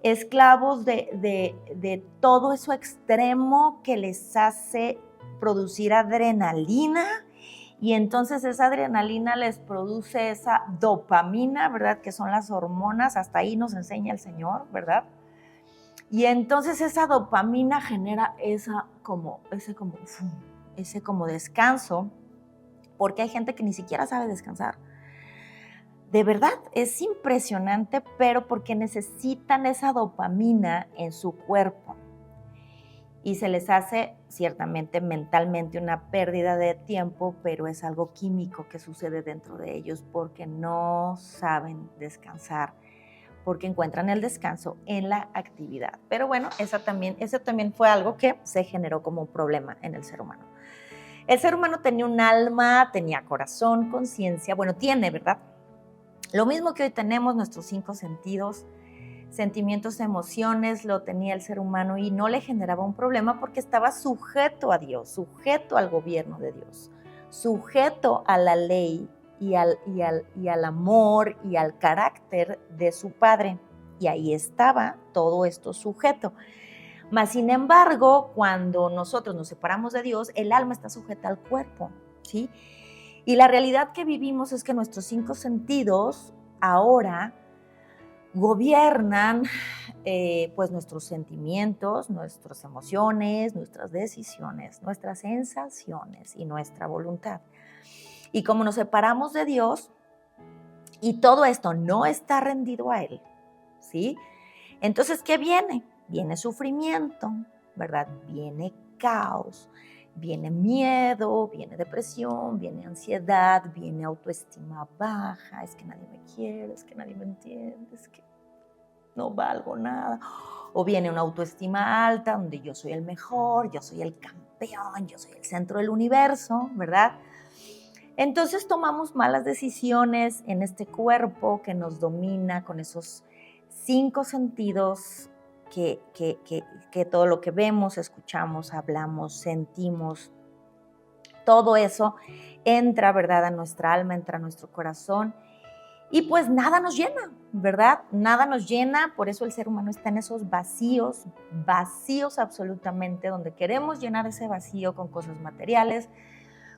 esclavos de todo eso extremo que les hace producir adrenalina, y entonces esa adrenalina les produce esa dopamina, ¿verdad?, que son las hormonas, hasta ahí nos enseña el Señor, ¿verdad? Y entonces esa dopamina genera ese como descanso, porque hay gente que ni siquiera sabe descansar. De verdad, es impresionante, pero porque necesitan esa dopamina en su cuerpo. Y se les hace ciertamente mentalmente una pérdida de tiempo, pero es algo químico que sucede dentro de ellos porque no saben descansar, porque encuentran el descanso en la actividad. Pero bueno, eso también fue algo que se generó como un problema en el ser humano. El ser humano tenía un alma, tenía corazón, conciencia, bueno, tiene, ¿verdad? Lo mismo que hoy tenemos, nuestros 5 sentidos, sentimientos, emociones, lo tenía el ser humano y no le generaba un problema porque estaba sujeto a Dios, sujeto al gobierno de Dios, sujeto a la ley y al amor y al carácter de su Padre. Y ahí estaba todo esto sujeto. Mas, sin embargo, cuando nosotros nos separamos de Dios, el alma está sujeta al cuerpo, ¿sí? Y la realidad que vivimos es que nuestros 5 sentidos ahora gobiernan pues nuestros sentimientos, nuestras emociones, nuestras decisiones, nuestras sensaciones y nuestra voluntad. Y como nos separamos de Dios y todo esto no está rendido a Él, ¿sí? Entonces, ¿qué viene? Viene sufrimiento, ¿verdad? Viene caos, viene miedo, viene depresión, viene ansiedad, viene autoestima baja, es que nadie me quiere, es que nadie me entiende, es que no valgo nada. O viene una autoestima alta donde yo soy el mejor, yo soy el campeón, yo soy el centro del universo, ¿verdad? Entonces tomamos malas decisiones en este cuerpo que nos domina con esos 5 sentidos que todo lo que vemos, escuchamos, hablamos, sentimos, todo eso entra, ¿verdad?, a nuestra alma, entra a nuestro corazón y pues nada nos llena, ¿verdad? Nada nos llena, por eso el ser humano está en esos vacíos, vacíos absolutamente, donde queremos llenar ese vacío con cosas materiales,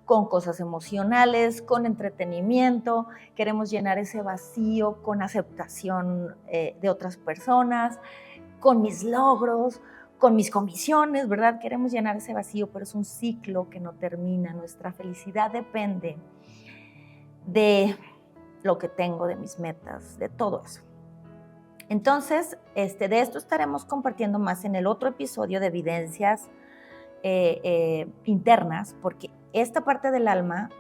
con cosas emocionales, con entretenimiento, queremos llenar ese vacío con aceptación de otras personas, con mis logros, con mis comisiones, ¿verdad? Queremos llenar ese vacío, pero es un ciclo que no termina. Nuestra felicidad depende de lo que tengo, de mis metas, de todo eso. Entonces, de esto estaremos compartiendo más en el otro episodio de Evidencias internas, porque esta parte del alma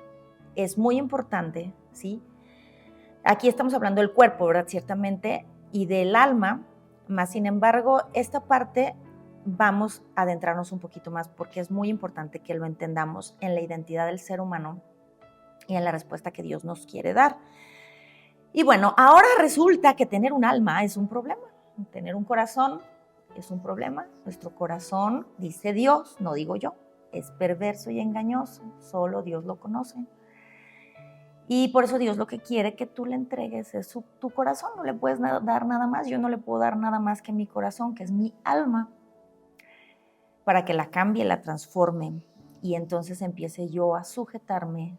es muy importante, ¿sí? Aquí estamos hablando del cuerpo, ¿verdad? Ciertamente, y del alma, más sin embargo, esta parte vamos a adentrarnos un poquito más porque es muy importante que lo entendamos en la identidad del ser humano y en la respuesta que Dios nos quiere dar. Y bueno, ahora resulta que tener un alma es un problema, tener un corazón es un problema. Nuestro corazón, dice Dios, no digo yo, es perverso y engañoso, solo Dios lo conoce. Y por eso Dios lo que quiere que tú le entregues es tu corazón, no le puedes dar nada más, yo no le puedo dar nada más que mi corazón, que es mi alma, para que la cambie, la transforme y entonces empiece yo a sujetarme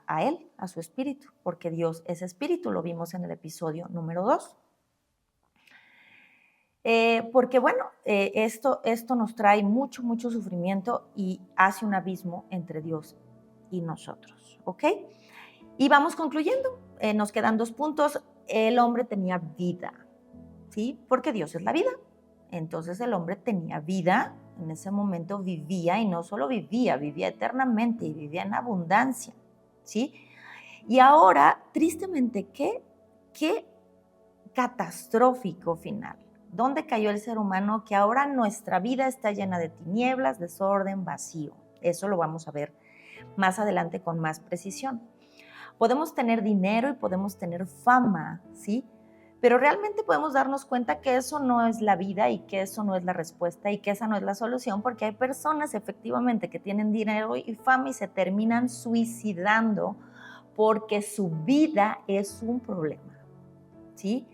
a Él, a su espíritu, porque Dios es espíritu, lo vimos en el episodio número 2. Porque bueno, esto nos trae mucho sufrimiento y hace un abismo entre Dios y nosotros, ¿ok? Y vamos concluyendo, nos quedan 2 puntos. El hombre tenía vida, ¿sí? Porque Dios es la vida. Entonces el hombre tenía vida, en ese momento vivía y no solo vivía eternamente y vivía en abundancia, ¿sí? Y ahora, tristemente, qué catastrófico final. ¿Dónde cayó el ser humano? Que ahora nuestra vida está llena de tinieblas, desorden, vacío. Eso lo vamos a ver más adelante con más precisión. Podemos tener dinero y podemos tener fama, ¿sí? Pero realmente podemos darnos cuenta que eso no es la vida y que eso no es la respuesta y que esa no es la solución, porque hay personas efectivamente que tienen dinero y fama y se terminan suicidando porque su vida es un problema, ¿sí?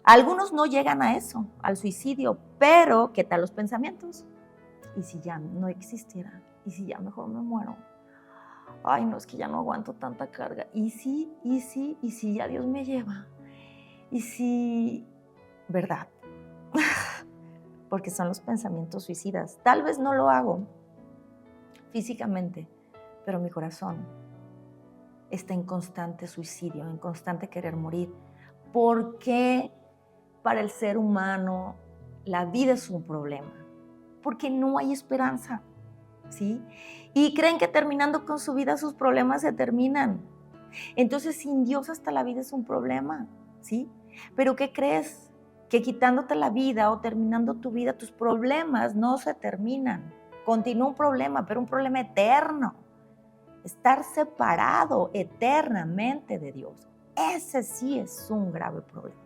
Algunos no llegan a eso, al suicidio, pero ¿qué tal los pensamientos? ¿Y si ya no existiera? ¿Y si ya mejor me muero? Ay, no, es que ya no aguanto tanta carga. ¿Y si ya Dios me lleva? ¿Y si, verdad? Porque son los pensamientos suicidas. Tal vez no lo hago físicamente, pero mi corazón está en constante suicidio, en constante querer morir. Porque para el ser humano la vida es un problema, porque no hay esperanza, ¿sí? Y creen que terminando con su vida sus problemas se terminan. Entonces sin Dios hasta la vida es un problema, ¿sí? Pero ¿qué crees? Que quitándote la vida o terminando tu vida, tus problemas no se terminan. Continúa un problema, pero un problema eterno. Estar separado eternamente de Dios. Ese sí es un grave problema.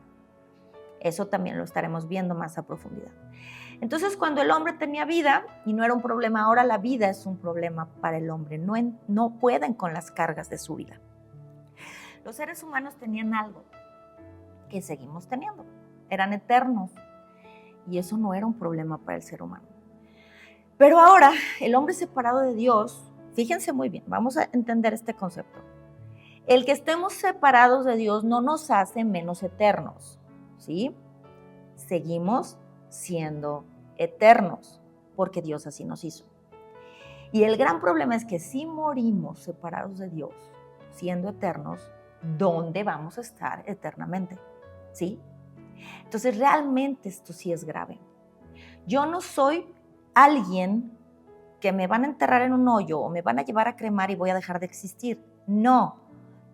Eso también lo estaremos viendo más a profundidad. Entonces, cuando el hombre tenía vida y no era un problema, ahora la vida es un problema para el hombre. No pueden con las cargas de su vida. Los seres humanos tenían algo que seguimos teniendo. Eran eternos. Y eso no era un problema para el ser humano. Pero ahora, el hombre separado de Dios, fíjense muy bien, vamos a entender este concepto. El que estemos separados de Dios no nos hace menos eternos, ¿sí? Seguimos siendo eternos, porque Dios así nos hizo. Y el gran problema es que si morimos separados de Dios, siendo eternos, ¿dónde vamos a estar eternamente? ¿Sí? Entonces realmente esto sí es grave. Yo no soy alguien que me van a enterrar en un hoyo o me van a llevar a cremar y voy a dejar de existir. No,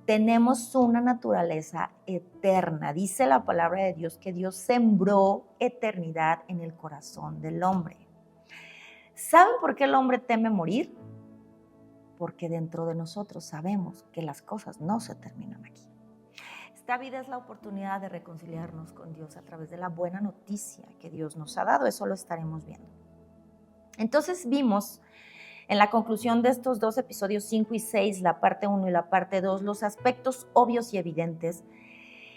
tenemos una naturaleza eterna. Dice la palabra de Dios que Dios sembró eternidad en el corazón del hombre. ¿Saben por qué el hombre teme morir? Porque dentro de nosotros sabemos que las cosas no se terminan aquí. Esta vida es la oportunidad de reconciliarnos con Dios a través de la buena noticia que Dios nos ha dado. Eso lo estaremos viendo. Entonces vimos en la conclusión de estos dos episodios 5 y 6, la parte 1 y la parte 2, los aspectos obvios y evidentes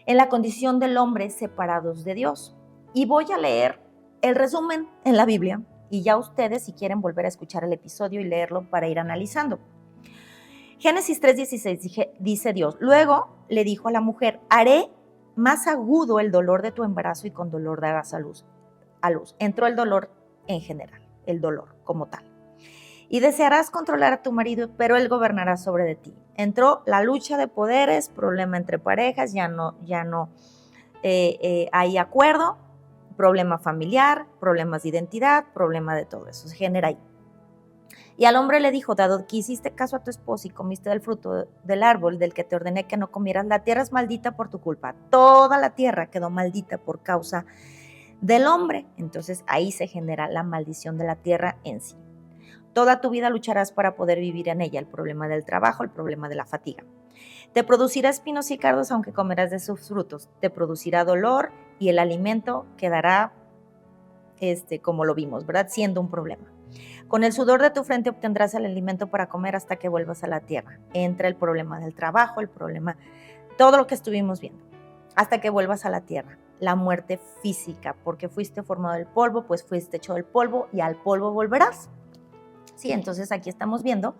en la condición del hombre separados de Dios. Y voy a leer el resumen en la Biblia y ya ustedes si quieren volver a escuchar el episodio y leerlo para ir analizando. Génesis 3:16 dice Dios, luego le dijo a la mujer, haré más agudo el dolor de tu embarazo y con dolor darás a luz. Entró el dolor en general, el dolor como tal. Y desearás controlar a tu marido, pero él gobernará sobre de ti. Entró la lucha de poderes, problema entre parejas, ya no hay acuerdo, problema familiar, problemas de identidad, problema de todo eso, se genera ahí. Y al hombre le dijo, dado que hiciste caso a tu esposo y comiste del fruto del árbol del que te ordené que no comieras, la tierra es maldita por tu culpa. Toda la tierra quedó maldita por causa del hombre. Entonces ahí se genera la maldición de la tierra en sí. Toda tu vida lucharás para poder vivir en ella, el problema del trabajo, el problema de la fatiga. Te producirá espinos y cardos aunque comerás de sus frutos. Te producirá dolor y el alimento quedará, como lo vimos, ¿verdad? Siendo un problema. Con el sudor de tu frente obtendrás el alimento para comer hasta que vuelvas a la tierra. Entra el problema del trabajo, el problema, todo lo que estuvimos viendo, hasta que vuelvas a la tierra. La muerte física, porque fuiste formado del polvo, pues fuiste hecho del polvo y al polvo volverás. Sí, entonces aquí estamos viendo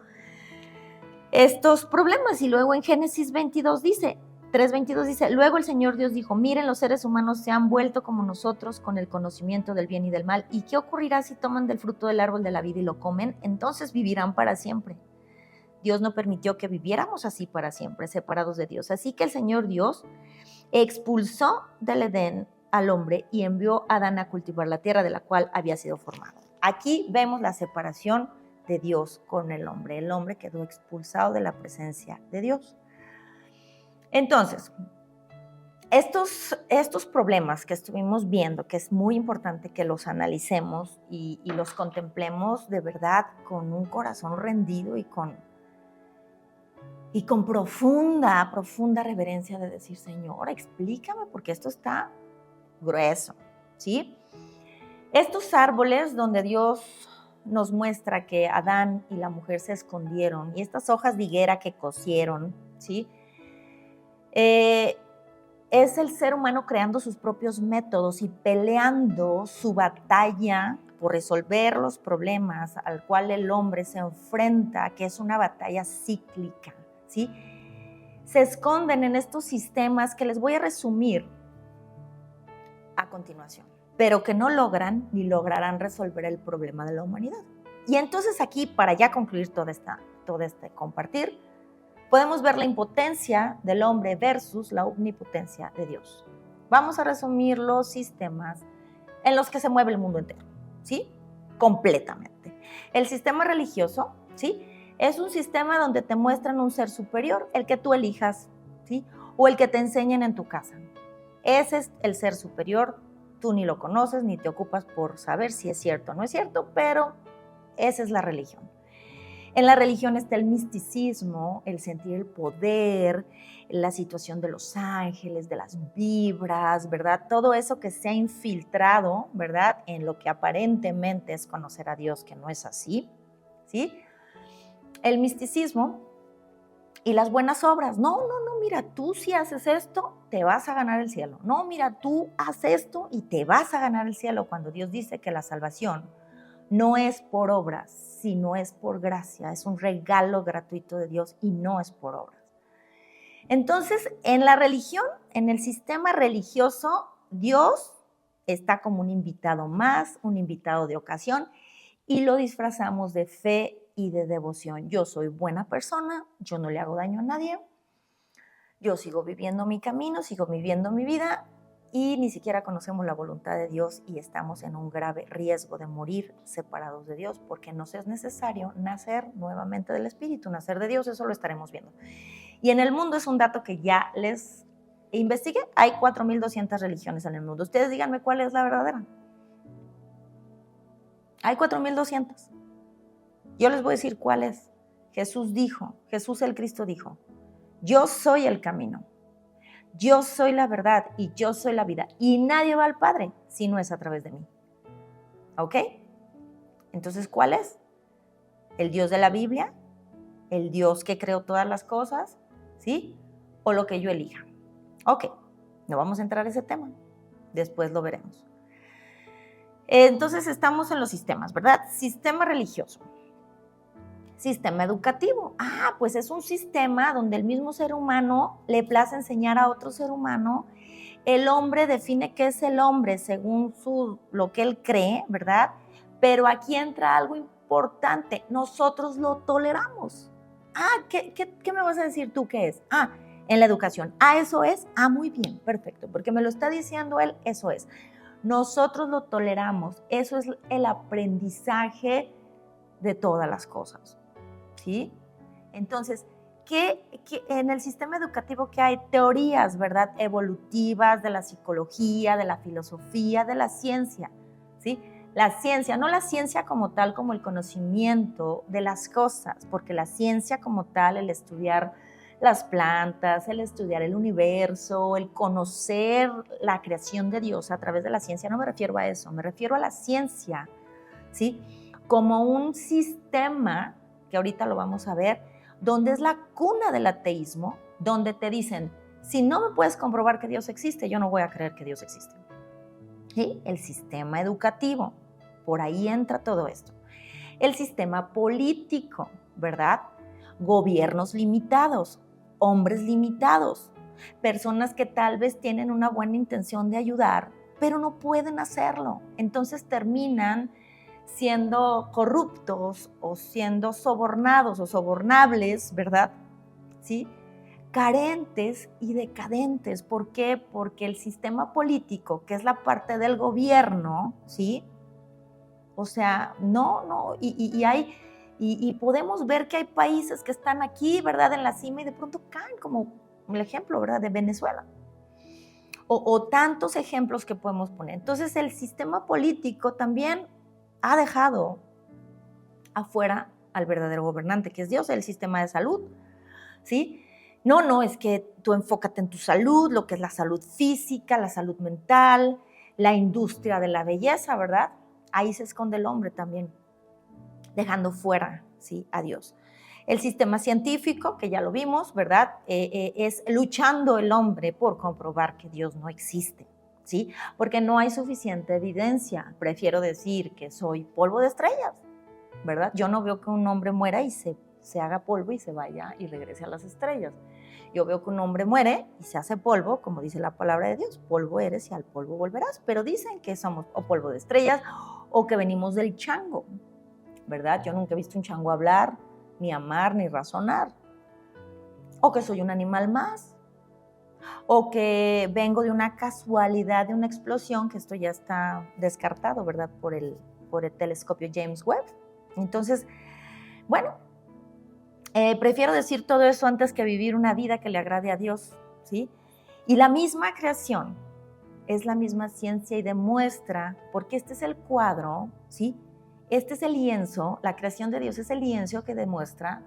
estos problemas y luego en Génesis 3:22 dice, luego el Señor Dios dijo, miren, los seres humanos se han vuelto como nosotros con el conocimiento del bien y del mal. ¿Y qué ocurrirá si toman del fruto del árbol de la vida y lo comen? Entonces vivirán para siempre. Dios no permitió que viviéramos así para siempre, separados de Dios. Así que el Señor Dios expulsó del Edén al hombre y envió a Adán a cultivar la tierra de la cual había sido formado. Aquí vemos la separación de Dios con el hombre. El hombre quedó expulsado de la presencia de Dios. Entonces, estos problemas que estuvimos viendo, que es muy importante que los analicemos y los contemplemos de verdad con un corazón rendido y con y con profunda, profunda reverencia de decir, Señor, explícame porque esto está grueso, ¿sí? Estos árboles donde Dios nos muestra que Adán y la mujer se escondieron y estas hojas de higuera que cosieron, ¿sí? Es el ser humano creando sus propios métodos y peleando su batalla por resolver los problemas al cual el hombre se enfrenta, que es una batalla cíclica, ¿sí? Se esconden en estos sistemas que les voy a resumir a continuación, pero que no logran ni lograrán resolver el problema de la humanidad. Y entonces aquí, para ya concluir todo este compartir, podemos ver la impotencia del hombre versus la omnipotencia de Dios. Vamos a resumir los sistemas en los que se mueve el mundo entero, ¿sí? Completamente. El sistema religioso, ¿sí? Es un sistema donde te muestran un ser superior, el que tú elijas, ¿sí? O el que te enseñen en tu casa. Ese es el ser superior, tú ni lo conoces, ni te ocupas por saber si es cierto o no es cierto, pero esa es la religión. En la religión está el misticismo, el sentir el poder, la situación de los ángeles, de las vibras, ¿verdad? Todo eso que se ha infiltrado, ¿verdad? En lo que aparentemente es conocer a Dios, que no es así, ¿sí? El misticismo y las buenas obras. No, mira, tú si haces esto, te vas a ganar el cielo. No, mira, tú haz esto y te vas a ganar el cielo, cuando Dios dice que la salvación no es por obras, sino es por gracia, es un regalo gratuito de Dios y no es por obras. Entonces, en la religión, en el sistema religioso, Dios está como un invitado más, un invitado de ocasión, y lo disfrazamos de fe y de devoción. Yo soy buena persona, yo no le hago daño a nadie, yo sigo viviendo mi camino, sigo viviendo mi vida, y ni siquiera conocemos la voluntad de Dios y estamos en un grave riesgo de morir separados de Dios, porque nos es necesario nacer nuevamente del Espíritu, nacer de Dios. Eso lo estaremos viendo. Y en el mundo es un dato que ya les investigué, hay 4,200 religiones en el mundo. Ustedes díganme cuál es la verdadera. Hay 4,200. Yo les voy a decir cuál es. Jesús dijo, Jesús el Cristo dijo, yo soy el camino, yo soy la verdad y yo soy la vida. Y nadie va al Padre si no es a través de mí. ¿Ok? Entonces, ¿cuál es? ¿El Dios de la Biblia? ¿El Dios que creó todas las cosas? ¿Sí? ¿O lo que yo elija? Ok, no vamos a entrar a ese tema. Después lo veremos. Entonces, estamos en los sistemas, ¿verdad? Sistema religioso. Sistema educativo. Pues es un sistema donde el mismo ser humano le place enseñar a otro ser humano. El hombre define qué es el hombre según lo que él cree, ¿verdad? Pero aquí entra algo importante. Nosotros lo toleramos. ¿Qué me vas a decir tú qué es? En la educación. Eso es. Muy bien, perfecto. Porque me lo está diciendo él, eso es. Nosotros lo toleramos. Eso es el aprendizaje de todas las cosas. ¿Sí? Entonces, ¿qué en el sistema educativo que hay teorías, ¿verdad? Evolutivas de la psicología, de la filosofía, de la ciencia, ¿sí? La ciencia, no la ciencia como tal, como el conocimiento de las cosas, porque la ciencia como tal, el estudiar las plantas, el estudiar el universo, el conocer la creación de Dios a través de la ciencia, no me refiero a eso, me refiero a la ciencia, ¿sí? Como un sistema que ahorita lo vamos a ver, donde es la cuna del ateísmo, donde te dicen, si no me puedes comprobar que Dios existe, yo no voy a creer que Dios existe. ¿Sí? El sistema educativo, por ahí entra todo esto. El sistema político, ¿verdad? Gobiernos limitados, hombres limitados, personas que tal vez tienen una buena intención de ayudar, pero no pueden hacerlo. Entonces terminan siendo corruptos o siendo sobornados o sobornables, ¿verdad? ¿Sí? Carentes y decadentes. ¿Por qué? Porque el sistema político, que es la parte del gobierno, ¿sí? O sea, y podemos ver que hay países que están aquí, ¿verdad? En la cima y de pronto caen, como el ejemplo, ¿verdad? De Venezuela. O tantos ejemplos que podemos poner. Entonces, el sistema político también ha dejado afuera al verdadero gobernante, que es Dios. El sistema de salud ¿sí? No, es que tú enfócate en tu salud, lo que es la salud física, la salud mental, la industria de la belleza, ¿verdad? Ahí se esconde el hombre también, dejando fuera, ¿sí?, a Dios. El sistema científico, que ya lo vimos, ¿verdad? Es luchando el hombre por comprobar que Dios no existe, ¿sí? Porque no hay suficiente evidencia. Prefiero decir que soy polvo de estrellas, ¿verdad? Yo no veo que un hombre muera y se haga polvo y se vaya y regrese a las estrellas. Yo veo que un hombre muere y se hace polvo, como dice la palabra de Dios, polvo eres y al polvo volverás. Pero dicen que somos o polvo de estrellas o que venimos del chango, ¿verdad? Yo nunca he visto un chango hablar, ni amar, ni razonar. O que soy un animal más. O que vengo de una casualidad, de una explosión, que esto ya está descartado, ¿verdad? Por el telescopio James Webb. Entonces, bueno, prefiero decir todo eso antes que vivir una vida que le agrade a Dios, ¿sí? Y la misma creación es la misma ciencia y demuestra, porque este es el cuadro, ¿sí? Este es el lienzo, la creación de Dios es el lienzo que demuestra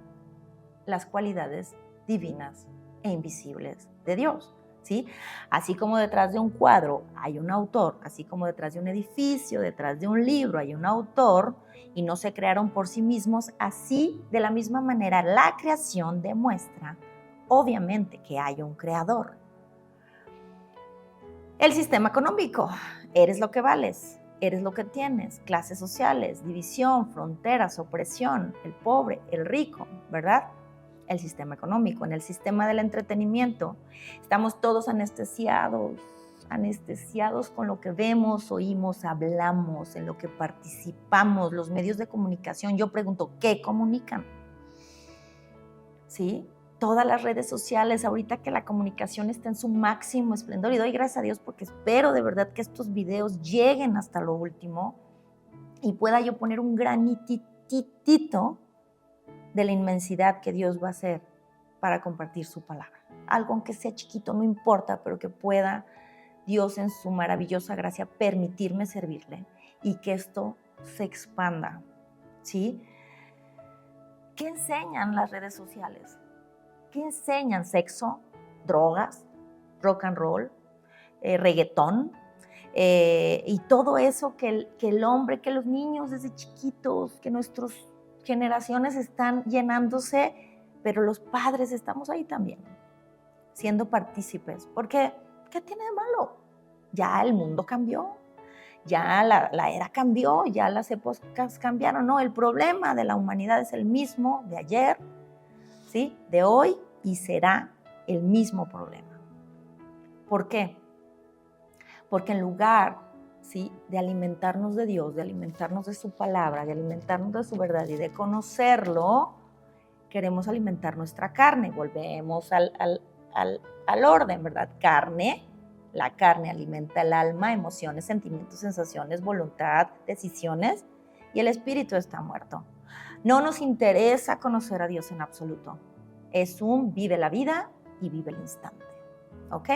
las cualidades divinas e invisibles de Dios, ¿sí? Así como detrás de un cuadro hay un autor, así como detrás de un edificio, detrás de un libro hay un autor y no se crearon por sí mismos, así de la misma manera la creación demuestra, obviamente, que hay un creador. El sistema económico, eres lo que vales, eres lo que tienes, clases sociales, división, fronteras, opresión, el pobre, el rico, ¿verdad? El sistema económico. En el sistema del entretenimiento estamos todos anestesiados con lo que vemos, oímos, hablamos, en lo que participamos, los medios de comunicación. Yo pregunto, ¿qué comunican? ¿Sí? Todas las redes sociales, ahorita que la comunicación está en su máximo esplendor, y doy gracias a Dios porque espero de verdad que estos videos lleguen hasta lo último y pueda yo poner un granitito de la inmensidad que Dios va a hacer para compartir su palabra. Algo aunque sea chiquito, no importa, pero que pueda Dios en su maravillosa gracia permitirme servirle y que esto se expanda, ¿sí? ¿Qué enseñan las redes sociales? ¿Qué enseñan? Sexo, drogas, rock and roll, reggaetón, y todo eso que el hombre, que los niños desde chiquitos, que nuestras generaciones están llenándose, pero los padres estamos ahí también, siendo partícipes. Porque, ¿qué tiene de malo? Ya el mundo cambió, ya la era cambió, ya las épocas cambiaron. No, el problema de la humanidad es el mismo de ayer, ¿sí?, de hoy, y será el mismo problema. ¿Por qué? Porque en lugar, ¿sí?, de alimentarnos de Dios, de alimentarnos de su palabra, de alimentarnos de su verdad y de conocerlo, queremos alimentar nuestra carne. Volvemos al orden, ¿verdad? Carne, la carne alimenta el alma, emociones, sentimientos, sensaciones, voluntad, decisiones, y el espíritu está muerto. No nos interesa conocer a Dios en absoluto. Es un vive la vida y vive el instante, ¿ok?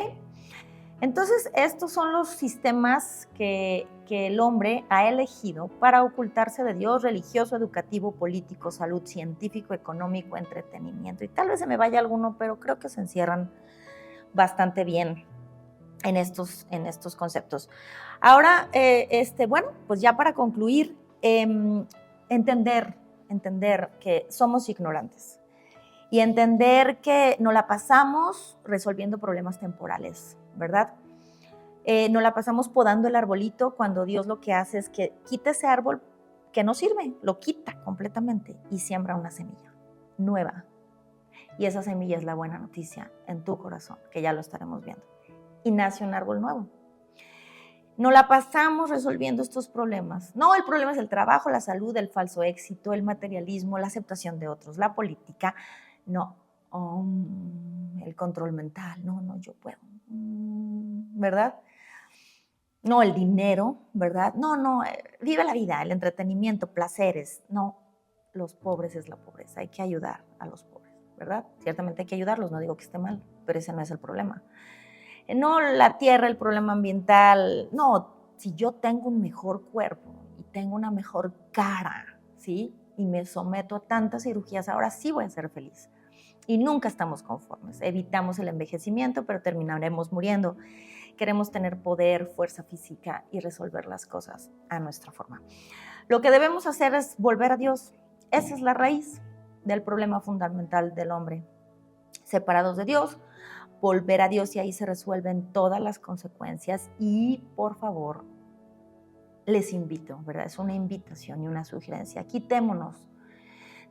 Entonces, estos son los sistemas que el hombre ha elegido para ocultarse de Dios: religioso, educativo, político, salud, científico, económico, entretenimiento. Y tal vez se me vaya alguno, pero creo que se encierran bastante bien en estos conceptos. Ahora, bueno, pues ya para concluir, entender que somos ignorantes y entender que nos la pasamos resolviendo problemas temporales, ¿verdad? Nos la pasamos podando el arbolito cuando Dios lo que hace es que quita ese árbol que no sirve, lo quita completamente y siembra una semilla nueva. Y esa semilla es la buena noticia en tu corazón, que ya lo estaremos viendo. Y nace un árbol nuevo. Nos la pasamos resolviendo estos problemas. No, el problema es el trabajo, la salud, el falso éxito, el materialismo, la aceptación de otros, la política. No, el control mental. No, yo puedo. ¿Verdad? No, el dinero, ¿verdad? No, vive la vida, el entretenimiento, placeres. No, los pobres es la pobreza. Hay que ayudar a los pobres, ¿verdad? Ciertamente hay que ayudarlos, no digo que esté mal, pero ese no es el problema. No la tierra, el problema ambiental. No, si yo tengo un mejor cuerpo y tengo una mejor cara, ¿sí?, y me someto a tantas cirugías, ahora sí voy a ser feliz. Y nunca estamos conformes. Evitamos el envejecimiento, pero terminaremos muriendo. Queremos tener poder, fuerza física y resolver las cosas a nuestra forma. Lo que debemos hacer es volver a Dios. Esa es la raíz del problema fundamental del hombre. Separados de Dios, volver a Dios y ahí se resuelven todas las consecuencias. Y por favor, les invito, ¿verdad? Es una invitación y una sugerencia. Quitémonos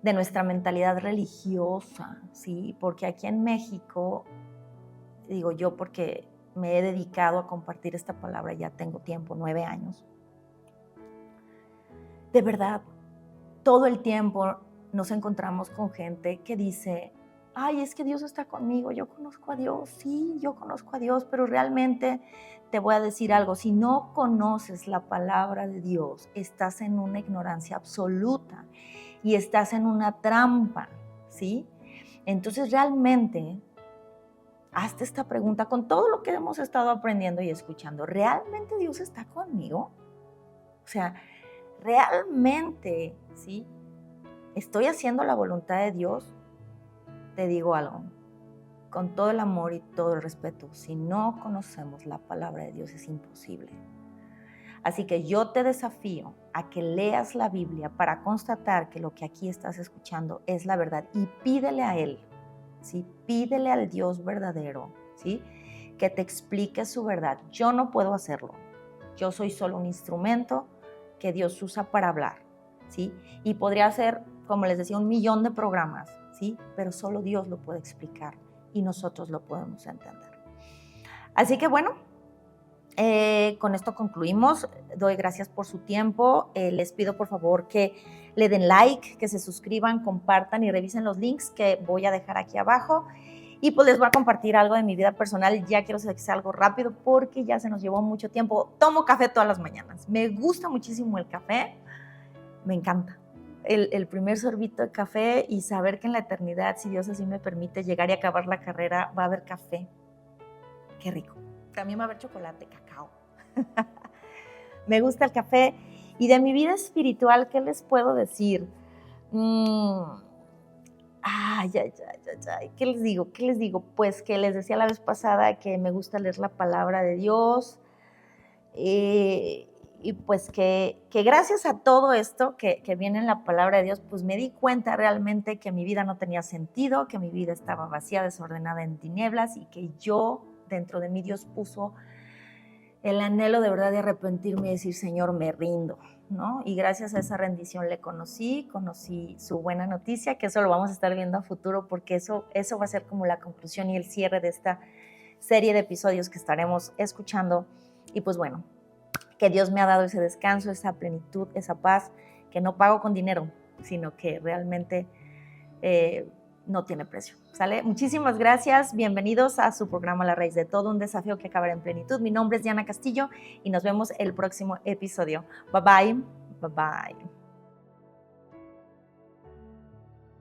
de nuestra mentalidad religiosa, ¿sí? Porque aquí en México, digo yo porque me he dedicado a compartir esta palabra, ya tengo tiempo, 9 años. De verdad, todo el tiempo nos encontramos con gente que dice, ay, es que Dios está conmigo, yo conozco a Dios, sí, yo conozco a Dios, pero realmente te voy a decir algo, si no conoces la palabra de Dios, estás en una ignorancia absoluta y estás en una trampa, ¿sí? Entonces realmente, hazte esta pregunta con todo lo que hemos estado aprendiendo y escuchando, ¿realmente Dios está conmigo? O sea, ¿realmente, sí? ¿Estoy haciendo la voluntad de Dios? Te digo algo, con todo el amor y todo el respeto, si no conocemos la palabra de Dios es imposible. Así que yo te desafío a que leas la Biblia para constatar que lo que aquí estás escuchando es la verdad y pídele a Él, ¿sí? Pídele al Dios verdadero, ¿sí? Que te explique su verdad. Yo no puedo hacerlo, yo soy solo un instrumento que Dios usa para hablar, ¿sí? Y podría ser, como les decía, 1,000,000 de programas, ¿sí? Pero solo Dios lo puede explicar y nosotros lo podemos entender. Así que bueno, con esto concluimos. Doy gracias por su tiempo. Les pido por favor que le den like, que se suscriban, compartan y revisen los links que voy a dejar aquí abajo. Y pues les voy a compartir algo de mi vida personal. Ya quiero que sea algo rápido porque ya se nos llevó mucho tiempo. Tomo café todas las mañanas. Me gusta muchísimo el café. Me encanta. El primer sorbito de café y saber que en la eternidad, si Dios así me permite llegar y acabar la carrera, va a haber café. Qué rico. También va a haber chocolate, cacao. Me gusta el café. Y de mi vida espiritual, ¿qué les puedo decir? ¿Qué les digo? Pues que les decía la vez pasada que me gusta leer la palabra de Dios. Y pues que gracias a todo esto que viene en la palabra de Dios, pues me di cuenta realmente que mi vida no tenía sentido, que mi vida estaba vacía, desordenada, en tinieblas, y que yo, dentro de mí, Dios puso el anhelo de verdad de arrepentirme y decir, Señor, me rindo, ¿no? Y gracias a esa rendición le conocí su buena noticia, que eso lo vamos a estar viendo a futuro, porque eso va a ser como la conclusión y el cierre de esta serie de episodios que estaremos escuchando. Y pues bueno, que Dios me ha dado ese descanso, esa plenitud, esa paz, que no pago con dinero, sino que realmente no tiene precio, ¿sale? Muchísimas gracias, bienvenidos a su programa La Raíz de Todo, un desafío que acabará en plenitud. Mi nombre es Diana Castillo y nos vemos el próximo episodio. Bye bye, bye bye.